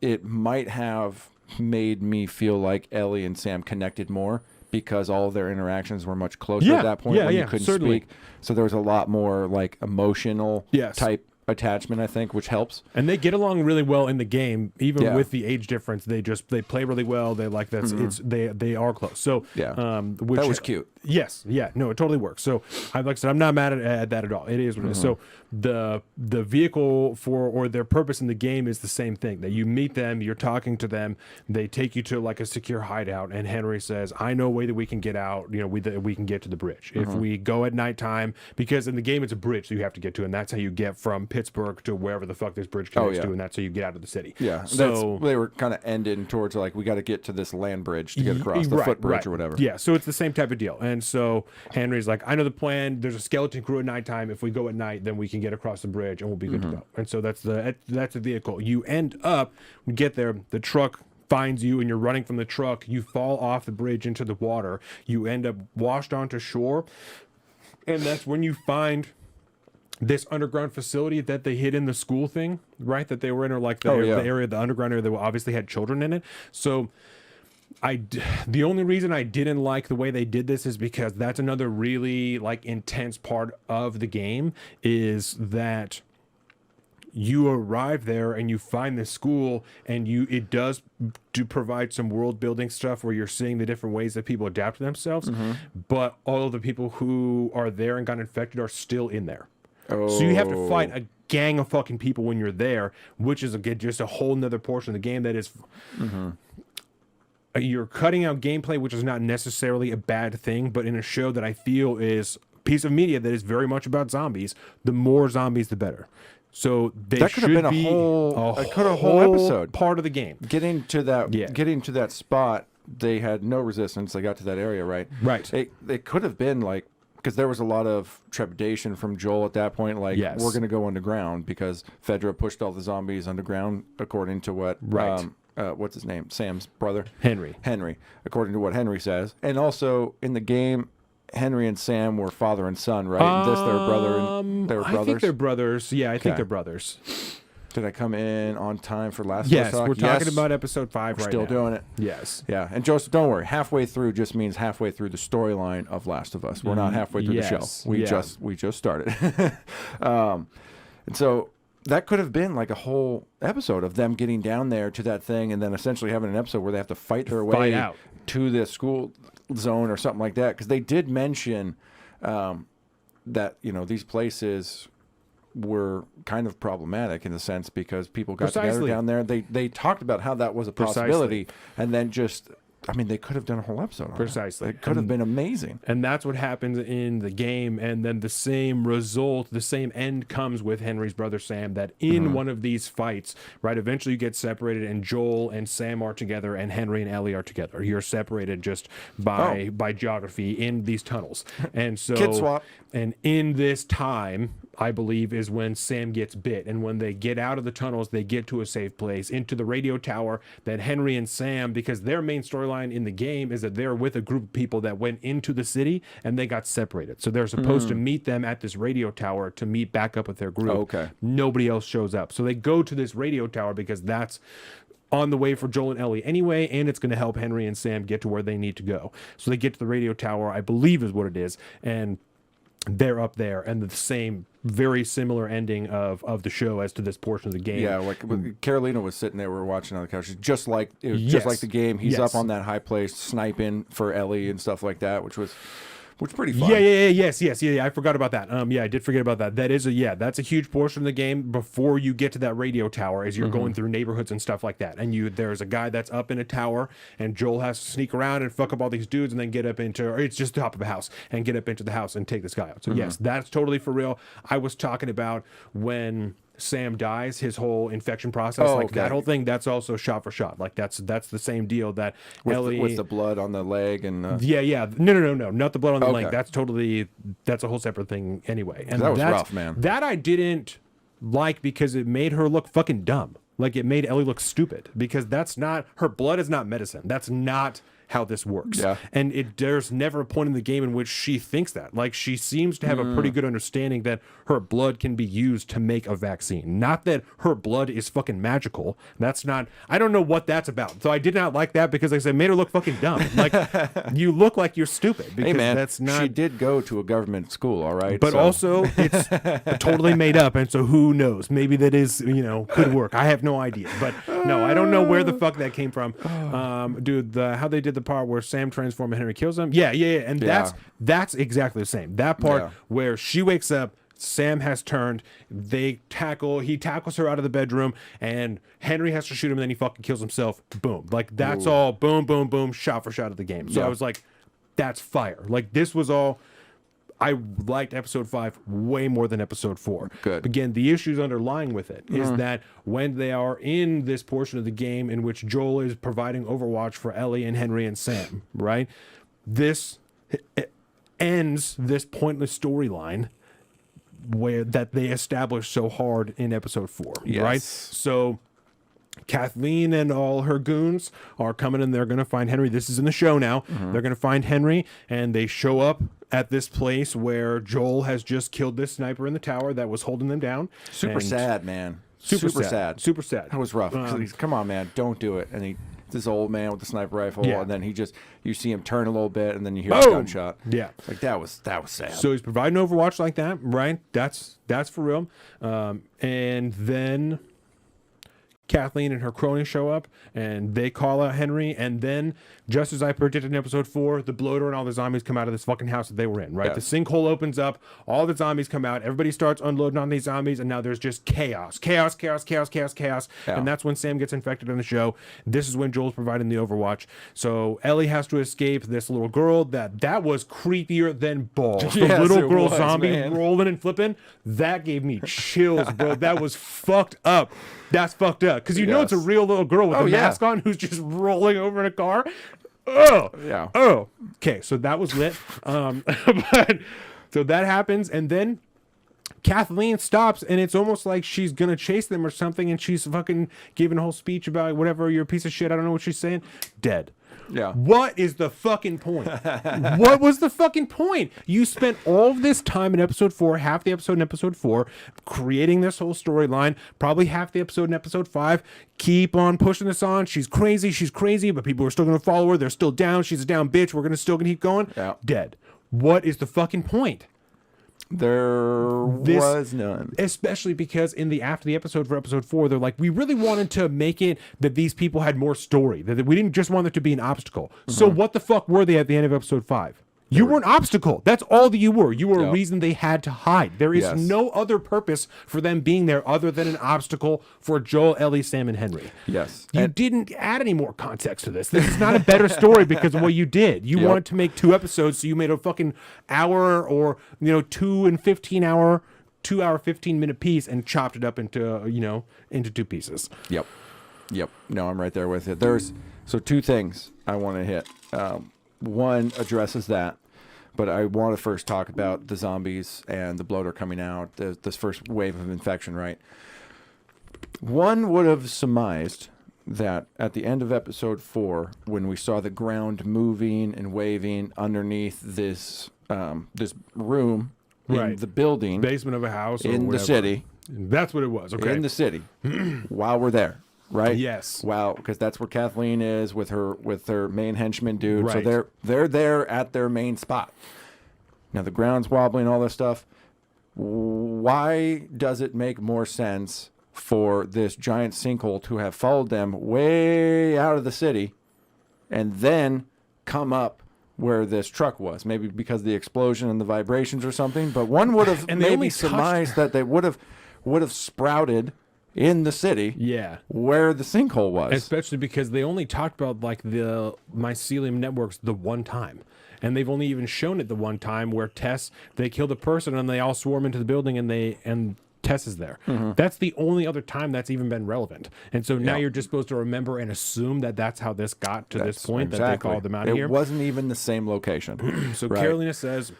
[SPEAKER 1] it might have made me feel like Ellie and Sam connected more because all of their interactions were much closer at that point when you couldn't speak. So there was a lot more like emotional type attachment, I think, which helps.
[SPEAKER 2] And they get along really well in the game, even with the age difference. They play really well. They like they are close. So
[SPEAKER 1] that was cute.
[SPEAKER 2] Yes, no, it totally works. So like I said, I'm not mad at that at all. It is what it is. So the vehicle or their purpose in the game is the same thing. That you meet them, you're talking to them, they take you to like a secure hideout, and Henry says, "I know a way that we can get out. You know, we can get to the bridge if we go at nighttime, because in the game it's a bridge that you have to get to, and that's how you get from Pittsburgh to wherever the fuck this bridge connects to, and that's how you get out of the city."
[SPEAKER 1] Yeah,
[SPEAKER 2] so
[SPEAKER 1] they were kind of ending towards like we got to get to this land bridge to get across the footbridge or whatever.
[SPEAKER 2] Yeah, so it's the same type of deal. And so Henry's like, "I know the plan. There's a skeleton crew at nighttime. If we go at night, then we can get across the bridge and we'll be good to go." And so that's the vehicle. You end up, we get there, the truck finds you and you're running from the truck. You fall off the bridge into the water. You end up washed onto shore. And that's when you find this underground facility that they hid in the school thing, right? That they were in, or like the area, the underground area that obviously had children in it. So the only reason I didn't like the way they did this is because that's another really like intense part of the game, is that you arrive there and you find this school, and it does provide some world building stuff where you're seeing the different ways that people adapt to themselves, but all of the people who are there and got infected are still in there. So you have to fight a gang of fucking people when you're there, which is again just a whole nother portion of the game that is you're cutting out gameplay, which is not necessarily a bad thing, but in a show that I feel is a piece of media that is very much about zombies, the more zombies the better. So that
[SPEAKER 1] could have been a whole episode
[SPEAKER 2] part of the game.
[SPEAKER 1] Getting to that spot, they had no resistance. They got to that area, right?
[SPEAKER 2] Right.
[SPEAKER 1] It could have been like, because there was a lot of trepidation from Joel at that point, like we're going to go underground because Fedra pushed all the zombies underground, according to what what's his name, Sam's brother,
[SPEAKER 2] Henry,
[SPEAKER 1] according to what Henry says. And also in the game, Henry and Sam were father and son, right? This their brother, and they were brothers.
[SPEAKER 2] I think they're brothers. Yeah, I think they're brothers.
[SPEAKER 1] Did I come in on time for last?
[SPEAKER 2] Yes, we're talking about episode 5
[SPEAKER 1] we're
[SPEAKER 2] right
[SPEAKER 1] still
[SPEAKER 2] now.
[SPEAKER 1] Doing it.
[SPEAKER 2] Yes.
[SPEAKER 1] Yeah, and Joseph, don't worry. Halfway through just means halfway through the storyline of Last of Us. We're not halfway through the show. We just started. And so that could have been like a whole episode of them getting down there to that thing, and then essentially having an episode where they have to fight their way
[SPEAKER 2] out
[SPEAKER 1] to the school zone or something like that. Because they did mention that these places were kind of problematic in the sense because people got together down there. They talked about how that was a possibility, and then just I mean, they could have done a whole episode on
[SPEAKER 2] Precisely.
[SPEAKER 1] It could have been amazing.
[SPEAKER 2] And that's what happens in the game. And then the same result, the same end comes with Henry's brother Sam, that in one of these fights, right, eventually you get separated and Joel and Sam are together and Henry and Ellie are together. You're separated just by geography in these tunnels. And so,
[SPEAKER 1] Kid swap.
[SPEAKER 2] And in this time, I believe, is when Sam gets bit. And when they get out of the tunnels, they get to a safe place, into the radio tower, that Henry and Sam, because their main storyline in the game is that they're with a group of people that went into the city and they got separated. So they're supposed to meet them at this radio tower to meet back up with their group.
[SPEAKER 1] Okay.
[SPEAKER 2] Nobody else shows up. So they go to this radio tower because that's on the way for Joel and Ellie anyway, and it's going to help Henry and Sam get to where they need to go. So they get to the radio tower, I believe is what it is, and they're up there, and the same very similar ending of the show as to this portion of the game.
[SPEAKER 1] Yeah, like Carolina was sitting there, we were watching on the couch. Just like it was just like the game. He's up on that high place sniping for Ellie and stuff like that, which was pretty fun.
[SPEAKER 2] Yeah. I forgot about that. Yeah, I did forget about that. That is that's a huge portion of the game before you get to that radio tower, as you're going through neighborhoods and stuff like that. And there's a guy that's up in a tower, and Joel has to sneak around and fuck up all these dudes, and then get up into, or it's just the top of a house, and get up into the house and take this guy out. So yes, that's totally for real. I was talking about when Sam dies, his whole infection process, that whole thing, that's also shot for shot. Like that's the same deal that Ellie
[SPEAKER 1] with the blood on the leg and
[SPEAKER 2] no, not the blood on the leg. That's a whole separate thing anyway. And
[SPEAKER 1] that was rough, man.
[SPEAKER 2] That I didn't like because it made her look fucking dumb. Like it made Ellie look stupid, because that's not, her blood is not medicine. That's not how this works.
[SPEAKER 1] Yeah.
[SPEAKER 2] And there's never a point in the game in which she thinks that. Like, she seems to have a pretty good understanding that her blood can be used to make a vaccine. Not that her blood is fucking magical. That's not, I don't know what that's about. So I did not like that, because like I said, it made her look fucking dumb. Like, you look like you're stupid. Because
[SPEAKER 1] hey man,
[SPEAKER 2] that's not,
[SPEAKER 1] she did go to a government school, all right?
[SPEAKER 2] but also it's totally made up, and so who knows? Maybe that is, could work. I have no idea. But no, I don't know where the fuck that came from. Dude, how they did the part where Sam transforms and Henry kills him. Yeah. And that's exactly the same. That part where she wakes up, Sam has turned, he tackles her out of the bedroom, and Henry has to shoot him, and then he fucking kills himself. Boom. Like, that's all boom, boom, boom, shot for shot of the game. So I was like, that's fire. Like, this was all, I liked episode 5 way more than episode 4.
[SPEAKER 1] Good.
[SPEAKER 2] Again, the issues underlying with it is that when they are in this portion of the game in which Joel is providing Overwatch for Ellie and Henry and Sam, right? This ends this pointless storyline where that they established so hard in episode 4, right? So Kathleen and all her goons are coming, and they're going to find Henry. This is in the show now. They're going to find Henry, and they show up at this place where Joel has just killed this sniper in the tower that was holding them down.
[SPEAKER 1] Super sad, man.
[SPEAKER 2] Super sad. Super sad.
[SPEAKER 1] That was rough. Come on, man, don't do it. And this old man with the sniper rifle, and then you see him turn a little bit, and then you hear a gunshot. Yeah, like that was sad.
[SPEAKER 2] So he's providing Overwatch like that, right? That's for real. And then Kathleen and her cronies show up, and they call out Henry, and then, just as I predicted in episode 4, the bloater and all the zombies come out of this fucking house that they were in, right? The sinkhole opens up, all the zombies come out, everybody starts unloading on these zombies, and now there's just chaos. And that's when Sam gets infected in the show. This is when Joel's providing the Overwatch. So Ellie has to escape this little girl that was creepier than balls. The little girl zombie rolling and flipping, that gave me chills, bro. That was fucked up. That's fucked up. Because know it's a real little girl with a mask on who's just rolling over in a car. Okay, so that was lit. But so that happens, and then Kathleen stops, and it's almost like she's gonna chase them or something, and she's fucking giving a whole speech about whatever, you're a piece of shit. I don't know what she's saying. Dead.
[SPEAKER 1] Yeah.
[SPEAKER 2] What is the fucking point? What was the fucking point? You spent all of this time in episode 4, half the episode in episode 4, creating this whole storyline, probably half the episode in episode 5. Keep on pushing this on. She's crazy, but people are still going to follow her. They're still down. She's a down bitch. We're still going to keep going.
[SPEAKER 1] Yeah.
[SPEAKER 2] Dead. What is the fucking point?
[SPEAKER 1] There was none.
[SPEAKER 2] Especially because after the episode for episode 4, they're like, we really wanted to make it that these people had more story. That we didn't just want it to be an obstacle. So what the fuck were they at the end of episode 5? You were an obstacle. That's all that you were. You were a
[SPEAKER 1] Yep.
[SPEAKER 2] reason they had to hide. There is
[SPEAKER 1] Yes.
[SPEAKER 2] no other purpose for them being there other than an obstacle for Joel, Ellie, Sam, and Henry.
[SPEAKER 1] Yes.
[SPEAKER 2] You
[SPEAKER 1] And-
[SPEAKER 2] didn't add any more context to this. This is not a better story because of what you did. You
[SPEAKER 1] Yep.
[SPEAKER 2] wanted to make 2 episodes, so you made a fucking hour or 2 and 15 hour, 2 hour 15-minute piece and chopped it up into into 2 pieces.
[SPEAKER 1] Yep. No, I'm right there with it. There's 2 things I want to hit. One addresses that, but I want to first talk about the zombies and the bloater coming out, this first wave of infection, right? One would have surmised that at the end of episode 4, when we saw the ground moving and waving underneath this this room in
[SPEAKER 2] Right.
[SPEAKER 1] the building
[SPEAKER 2] Basement of a house or
[SPEAKER 1] in the
[SPEAKER 2] whatever.
[SPEAKER 1] city,
[SPEAKER 2] That's what it was. Okay.
[SPEAKER 1] in the city, while we're there, right?
[SPEAKER 2] Yes.
[SPEAKER 1] Wow, because that's where Kathleen is with her main henchman dude. So
[SPEAKER 2] Right.
[SPEAKER 1] they're there at their main spot. Now the ground's wobbling, all this stuff. Why does it make more sense for this giant sinkhole to have followed them way out of the city and then come up where this truck was? Maybe because of the explosion and the vibrations or something. But one would have
[SPEAKER 2] And they
[SPEAKER 1] maybe
[SPEAKER 2] only touched-
[SPEAKER 1] surmised that they would have sprouted in the city
[SPEAKER 2] Yeah.
[SPEAKER 1] where the sinkhole was.
[SPEAKER 2] Especially because they only talked about like the mycelium networks the one time. And they've only even shown it the one time where they killed a person and they all swarm into the building and Tess is there. That's the only other time that's even been relevant. And so now
[SPEAKER 1] Yeah.
[SPEAKER 2] you're just supposed to remember and assume that that's how this got to this
[SPEAKER 1] That's
[SPEAKER 2] point, that
[SPEAKER 1] exactly.
[SPEAKER 2] they called them out
[SPEAKER 1] it
[SPEAKER 2] here.
[SPEAKER 1] wasn't even the same location.
[SPEAKER 2] So
[SPEAKER 1] Right.
[SPEAKER 2] Carolina says,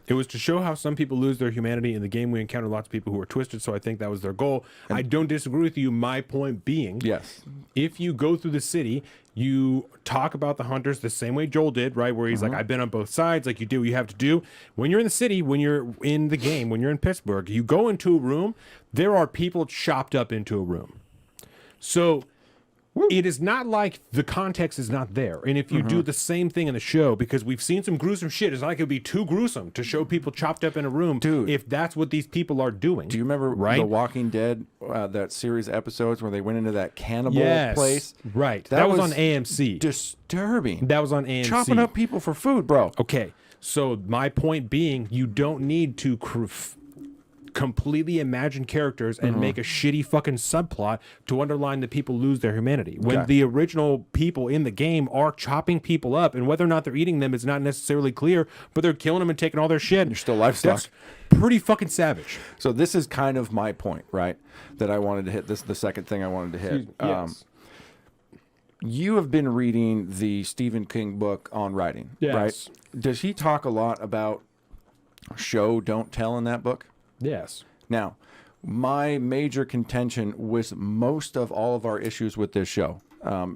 [SPEAKER 2] it was to show how some people lose their humanity. In the game, we encountered lots of people who are twisted, so I think that was their goal. I don't disagree with you. My point being,
[SPEAKER 1] Yes.
[SPEAKER 2] if you go through the city, you talk about the hunters the same way Joel did, right? Where he's like, I've been on both sides, like you do what you have to do. When you're in the city, when you're in the game, when you're in Pittsburgh, you go into a room, there are people chopped up into a room. So it is not like the context is not there. And if you do the same thing in the show, because we've seen some gruesome shit, it's not like it'd be too gruesome to show people chopped up in a room.
[SPEAKER 1] Dude.
[SPEAKER 2] If that's what these people are doing.
[SPEAKER 1] Do you remember
[SPEAKER 2] right?
[SPEAKER 1] The Walking Dead, that series of episodes where they went into that cannibal
[SPEAKER 2] Yes.
[SPEAKER 1] place?
[SPEAKER 2] Right. That was on AMC.
[SPEAKER 1] Disturbing.
[SPEAKER 2] That was on AMC.
[SPEAKER 1] Chopping up people for food, bro.
[SPEAKER 2] Okay, so my point being, you don't need to completely imagine characters and make a shitty fucking subplot to underline that people lose their humanity. When
[SPEAKER 1] Okay.
[SPEAKER 2] the original people in the game are chopping people up, and whether or not they're eating them is not necessarily clear, but they're killing them and taking all their shit.
[SPEAKER 1] They're still livestock.
[SPEAKER 2] That's pretty fucking savage.
[SPEAKER 1] So this is kind of my point, right? That I wanted to hit. This is the second thing I wanted to hit.
[SPEAKER 2] Yes.
[SPEAKER 1] You have been reading the Stephen King book on writing,
[SPEAKER 2] Yes.
[SPEAKER 1] right? Does he talk a lot about show, don't tell in that book?
[SPEAKER 2] Yes.
[SPEAKER 1] Now, my major contention with most of all of our issues with this show,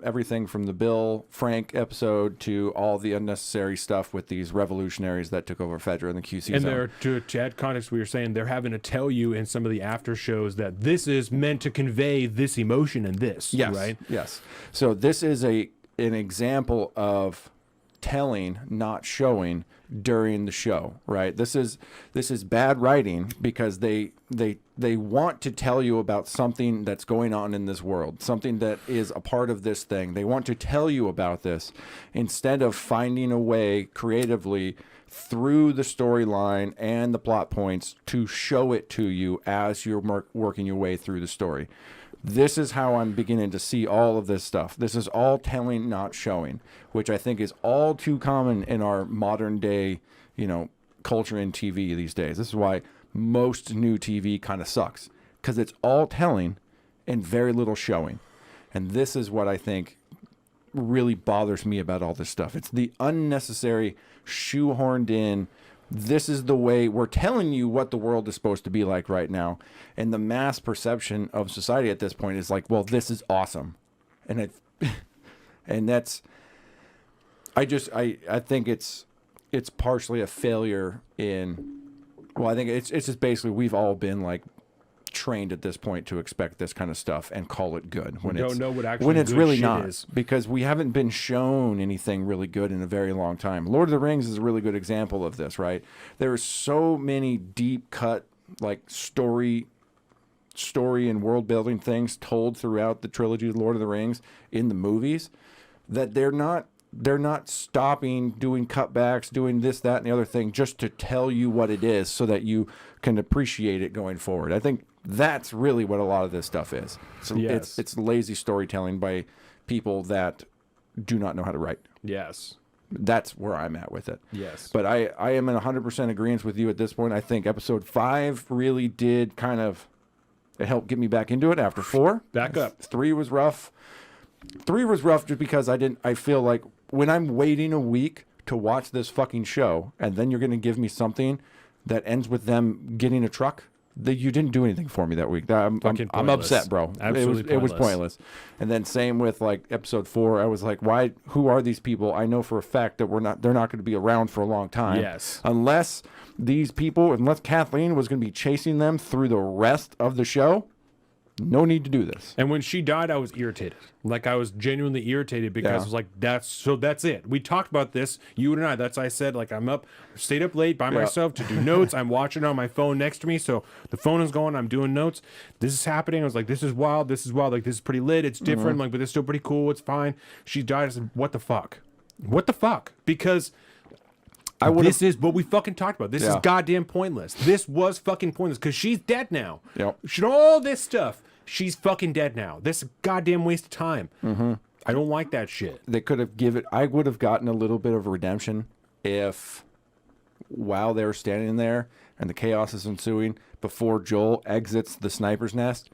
[SPEAKER 1] everything from the Bill Frank episode to all the unnecessary stuff with these revolutionaries that took over Fedra and the QC
[SPEAKER 2] And
[SPEAKER 1] zone.
[SPEAKER 2] they're, to add context, we were saying they're having to tell you in some of the after shows that this is meant to convey this emotion and this,
[SPEAKER 1] Yes,
[SPEAKER 2] right?
[SPEAKER 1] yes. So this is an example of telling, not showing during the show, right? This is bad writing because they want to tell you about something that's going on in this world, something that is a part of this thing. They want to tell you about this instead of finding a way creatively through the storyline and the plot points to show it to you as you're working your way through the story. This is how I'm beginning to see all of this stuff. This is all telling, not showing, which I think is all too common in our modern day, culture in TV these days. This is why most new TV kind of sucks, because it's all telling and very little showing. And this is what I think really bothers me about all this stuff. It's the unnecessary, shoehorned in, this is the way we're telling you what the world is supposed to be like right now. And the mass perception of society at this point is like, well, this is awesome. And that's, I think it's partially a failure in, well, I think it's just basically, we've all been like trained at this point to expect this kind of stuff and call it good when
[SPEAKER 2] don't
[SPEAKER 1] it's
[SPEAKER 2] know what actually
[SPEAKER 1] when it's
[SPEAKER 2] good
[SPEAKER 1] really
[SPEAKER 2] shit
[SPEAKER 1] not
[SPEAKER 2] is.
[SPEAKER 1] because we haven't been shown anything really good in a very long time. Lord of the Rings is a really good example of this, right? There are so many deep cut like story and world building things told throughout the trilogy of Lord of the Rings in the movies that they're not they're not stopping doing cutbacks, doing this, that, and the other thing just to tell you what it is so that you can appreciate it going forward. I think that's really what a lot of this stuff is. So
[SPEAKER 2] Yes.
[SPEAKER 1] it's lazy storytelling by people that do not know how to write.
[SPEAKER 2] Yes.
[SPEAKER 1] That's where I'm at with it.
[SPEAKER 2] Yes.
[SPEAKER 1] But I am in 100% agreement with you at this point. I think episode 5 really did kind of, it helped get me back into it after 4.
[SPEAKER 2] Back up.
[SPEAKER 1] 3 was rough. 3 was rough just because I feel like when I'm waiting a week to watch this fucking show and then you're going to give me something that ends with them getting a truck, that you didn't do anything for me that week. I'm
[SPEAKER 2] pointless.
[SPEAKER 1] upset, bro.
[SPEAKER 2] Absolutely
[SPEAKER 1] it was pointless. And then same with like episode 4. I was like, why? Who are these people? I know for a fact that they're not going to be around for a long time.
[SPEAKER 2] Yes.
[SPEAKER 1] Unless unless Kathleen was going to be chasing them through the rest of the show. No need to do this.
[SPEAKER 2] And when she died, I was irritated. Like, I was genuinely irritated because I was like, that's it. We talked about this, you and I. That's I said, like, stayed up late by myself to do notes. I'm watching it on my phone next to me. So the phone is going, I'm doing notes. This is happening. I was like, this is wild. Like, this is pretty lit. It's different. Like, but it's still pretty cool. It's fine. She died. I said, what the fuck? What the fuck? Because this is what we fucking talked about. This is goddamn pointless. This was fucking pointless because she's dead now.
[SPEAKER 1] Yep.
[SPEAKER 2] All this stuff. She's fucking dead now. This is a goddamn waste of time. I don't like that shit.
[SPEAKER 1] They could have I would have gotten a little bit of redemption if while they were standing there and the chaos is ensuing, before Joel exits the sniper's nest,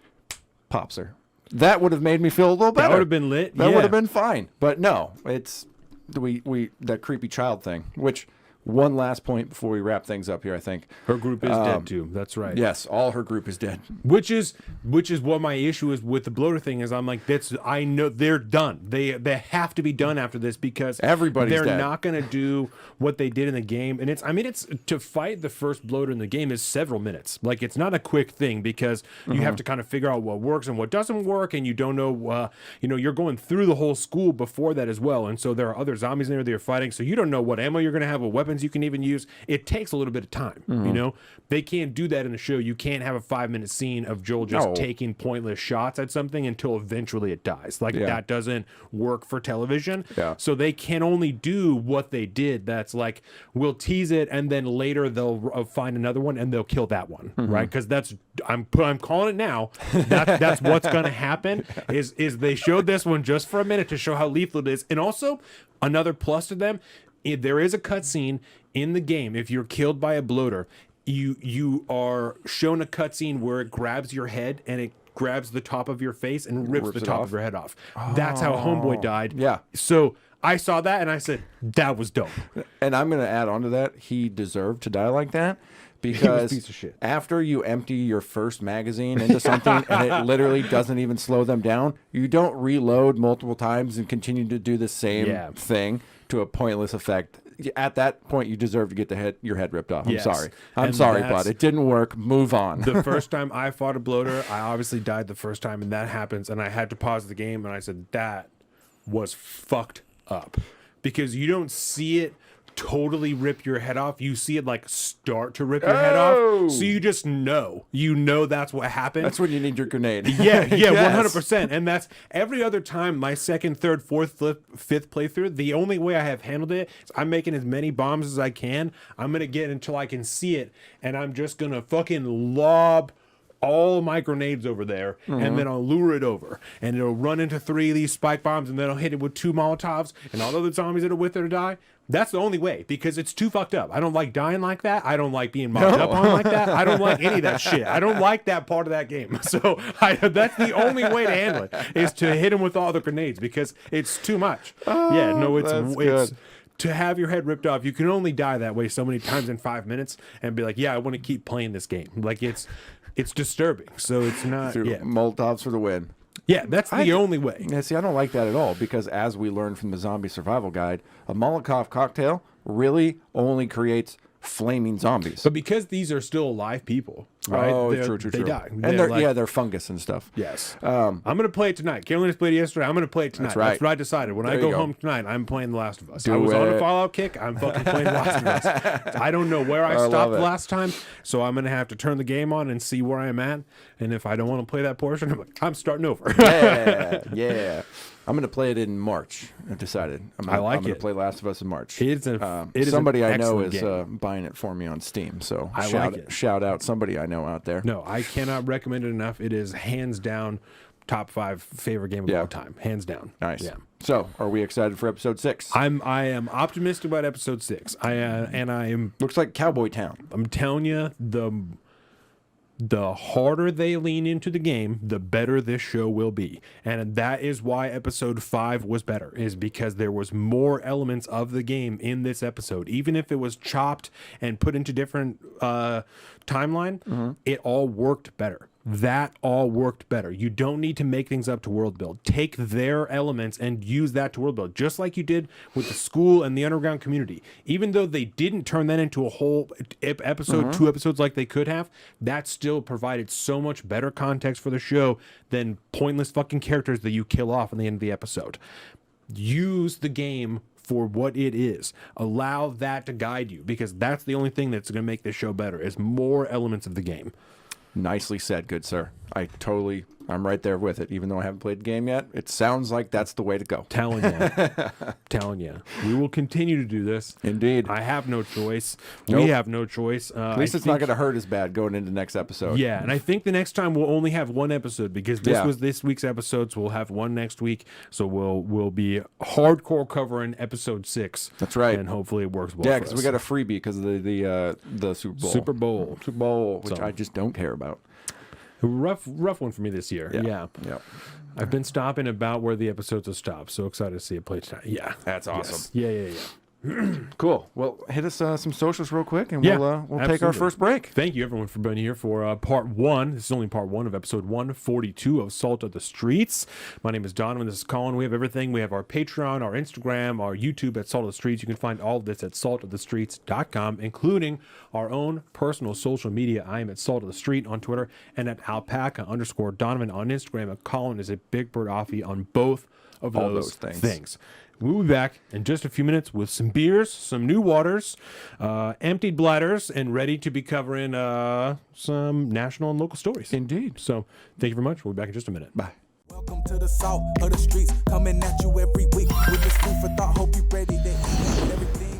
[SPEAKER 1] pops her. That would have made me feel a little better.
[SPEAKER 2] That would have been lit.
[SPEAKER 1] That would have been fine. But no, it's that creepy child thing, which one last point before we wrap things up here, I think.
[SPEAKER 2] Her group is dead too. That's right.
[SPEAKER 1] Yes, all her group is dead.
[SPEAKER 2] Which is what my issue is with the bloater thing is. I'm like, I know they're done. They have to be done after this because
[SPEAKER 1] Everybody's dead.
[SPEAKER 2] not going to do what they did in the game. And it's to fight the first bloater in the game is several minutes. Like, it's not a quick thing because you have to kind of figure out what works and what doesn't work, and you don't know. You're going through the whole school before that as well, and so there are other zombies in there that you're fighting. So you don't know what ammo you're going to have, what weapons you can even use. It takes a little bit of time. They can't do that in the show. You can't have a 5-minute scene of Joel just taking pointless shots at something until eventually it dies. Like, that doesn't work for television. So they can only do what they did. That's like, we'll tease it and then later they'll find another one and they'll kill that one, right? Because I'm calling it now. That's what's going to happen. Is they showed this one just for a minute to show how lethal it is, and also another plus to them. There is a cutscene in the game. If you're killed by a bloater, you are shown a cutscene where it grabs your head and it grabs the top of your face and rips the top of your head off. That's how Homeboy died.
[SPEAKER 1] Yeah.
[SPEAKER 2] So I saw that and I said, that was dope.
[SPEAKER 1] And I'm going to add on to that. He deserved to die like that. Because
[SPEAKER 2] a piece of shit.
[SPEAKER 1] After you empty your first magazine into something and it literally doesn't even slow them down, you don't reload multiple times and continue to do the same thing to a pointless effect. At that point, you deserve to get your head ripped off. I'm sorry. I'm sorry, bud. It didn't work. Move on.
[SPEAKER 2] The first time I fought a bloater, I obviously died the first time, and that happens, and I had to pause the game, and I said, that was fucked up. Because you don't see it totally rip your head off. You see it like start to rip your head off. So you just know. You know that's what happened.
[SPEAKER 1] That's when you need your grenade.
[SPEAKER 2] Yeah, 100%. And that's every other time, my second, third, fourth, fifth playthrough, the only way I have handled it is I'm making as many bombs as I can. I'm going to get until I can see it, and I'm just going to fucking lob all my grenades over there, and then I'll lure it over, and it'll run into 3 of these spike bombs, and then I'll hit it with 2 Molotovs, and all the other zombies that are with it to die. That's the only way, because it's too fucked up. I don't like dying like that. I don't like being mobbed up on like that. I don't like any of that shit. I don't like that part of that game. So that's the only way to handle it, is to hit him with all the grenades, because it's too much. It's to have your head ripped off. You can only die that way so many times in 5 minutes and be like, yeah, I want to keep playing this game. Like, it's disturbing. So it's not.
[SPEAKER 1] Molotovs for the win.
[SPEAKER 2] Yeah, that's the only way.
[SPEAKER 1] Yeah, see, I don't like that at all, because as we learned from the Zombie Survival Guide, a Molotov cocktail really only creates flaming zombies.
[SPEAKER 2] But because these are still alive people, right?
[SPEAKER 1] Oh, true.
[SPEAKER 2] They die.
[SPEAKER 1] And they're fungus and stuff.
[SPEAKER 2] Yes. I'm going to play it tonight. Carolina's played it yesterday. I'm going to play it tonight.
[SPEAKER 1] That's
[SPEAKER 2] what I decided. When I go home tonight, I'm playing The Last of Us.
[SPEAKER 1] I
[SPEAKER 2] was on a Fallout kick. I'm fucking playing The Last of Us. I don't know where I stopped last time, so I'm going to have to turn the game on and see where I'm at. And if I don't want to play that portion, I'm starting over.
[SPEAKER 1] Yeah. I'm going to play it in March. I've decided. I'm going to play Last of Us in March.
[SPEAKER 2] It is
[SPEAKER 1] somebody
[SPEAKER 2] an
[SPEAKER 1] I know
[SPEAKER 2] excellent
[SPEAKER 1] is
[SPEAKER 2] game.
[SPEAKER 1] buying it for me on Steam. So
[SPEAKER 2] I like it.
[SPEAKER 1] Shout out somebody I know out there.
[SPEAKER 2] No, I cannot recommend it enough. It is hands down top 5 favorite game of all time. Hands down.
[SPEAKER 1] Nice.
[SPEAKER 2] Yeah.
[SPEAKER 1] So, are we excited for episode 6?
[SPEAKER 2] I am optimistic about episode 6. I am.
[SPEAKER 1] Looks like Cowboy Town.
[SPEAKER 2] I'm telling you, the harder they lean into the game, the better this show will be. And that is why episode 5 was better, is because there was more elements of the game in this episode. Even if it was chopped and put into different timeline, it all worked better. That all worked better. You don't need to make things up to world build. Take their elements and use that to world build, just like you did with the school and the underground community. Even though they didn't turn that into a whole episode, 2 episodes like they could have, that still provided so much better context for the show than pointless fucking characters that you kill off in the end of the episode. Use the game for what it is. Allow that to guide you, because that's the only thing that's going to make this show better, is more elements of the game.
[SPEAKER 1] Nicely said, good sir. I'm right there with it. Even though I haven't played the game yet, it sounds like that's the way to go.
[SPEAKER 2] Telling you. We will continue to do this.
[SPEAKER 1] Indeed.
[SPEAKER 2] I have no choice.
[SPEAKER 1] Nope.
[SPEAKER 2] We have no choice.
[SPEAKER 1] At least it's not going to hurt as bad going into next episode.
[SPEAKER 2] Yeah, and I think the next time we'll only have one episode, because this was this week's episode, so we'll have one next week. So we'll be hardcore covering episode 6.
[SPEAKER 1] That's right.
[SPEAKER 2] And hopefully it works well.
[SPEAKER 1] Yeah, because we got a freebie because of the Super Bowl. Super Bowl, which I just don't care about.
[SPEAKER 2] Rough one for me this year. Yeah. I've been stopping about where the episodes have stopped. So excited to see it play tonight. Yeah.
[SPEAKER 1] That's awesome.
[SPEAKER 2] Yes. Yeah.
[SPEAKER 1] Cool. Well, hit us some socials real quick, and we'll take our first break.
[SPEAKER 2] Thank you, everyone, for being here for part 1. This is only part 1 of episode 142 of Salt of the Streets. My name is Donovan. This is Colin. We have everything. We have our Patreon, our Instagram, our YouTube at Salt of the Streets. You can find all of this at saltofthestreets.com, including our own personal social media. I am at Salt of the Street on Twitter and at alpaca_Donovan on Instagram. And Colin is at Big Bird Offie on both of those things. We'll be back in just a few minutes with some beers, some new waters, emptied bladders, and ready to be covering some national and local stories.
[SPEAKER 1] Indeed.
[SPEAKER 2] So thank you very much. We'll be back in just a minute.
[SPEAKER 1] Bye.
[SPEAKER 5] Welcome to the Salt of the Streets, coming at you every week with this food for thought. Hope you ready to eat everything.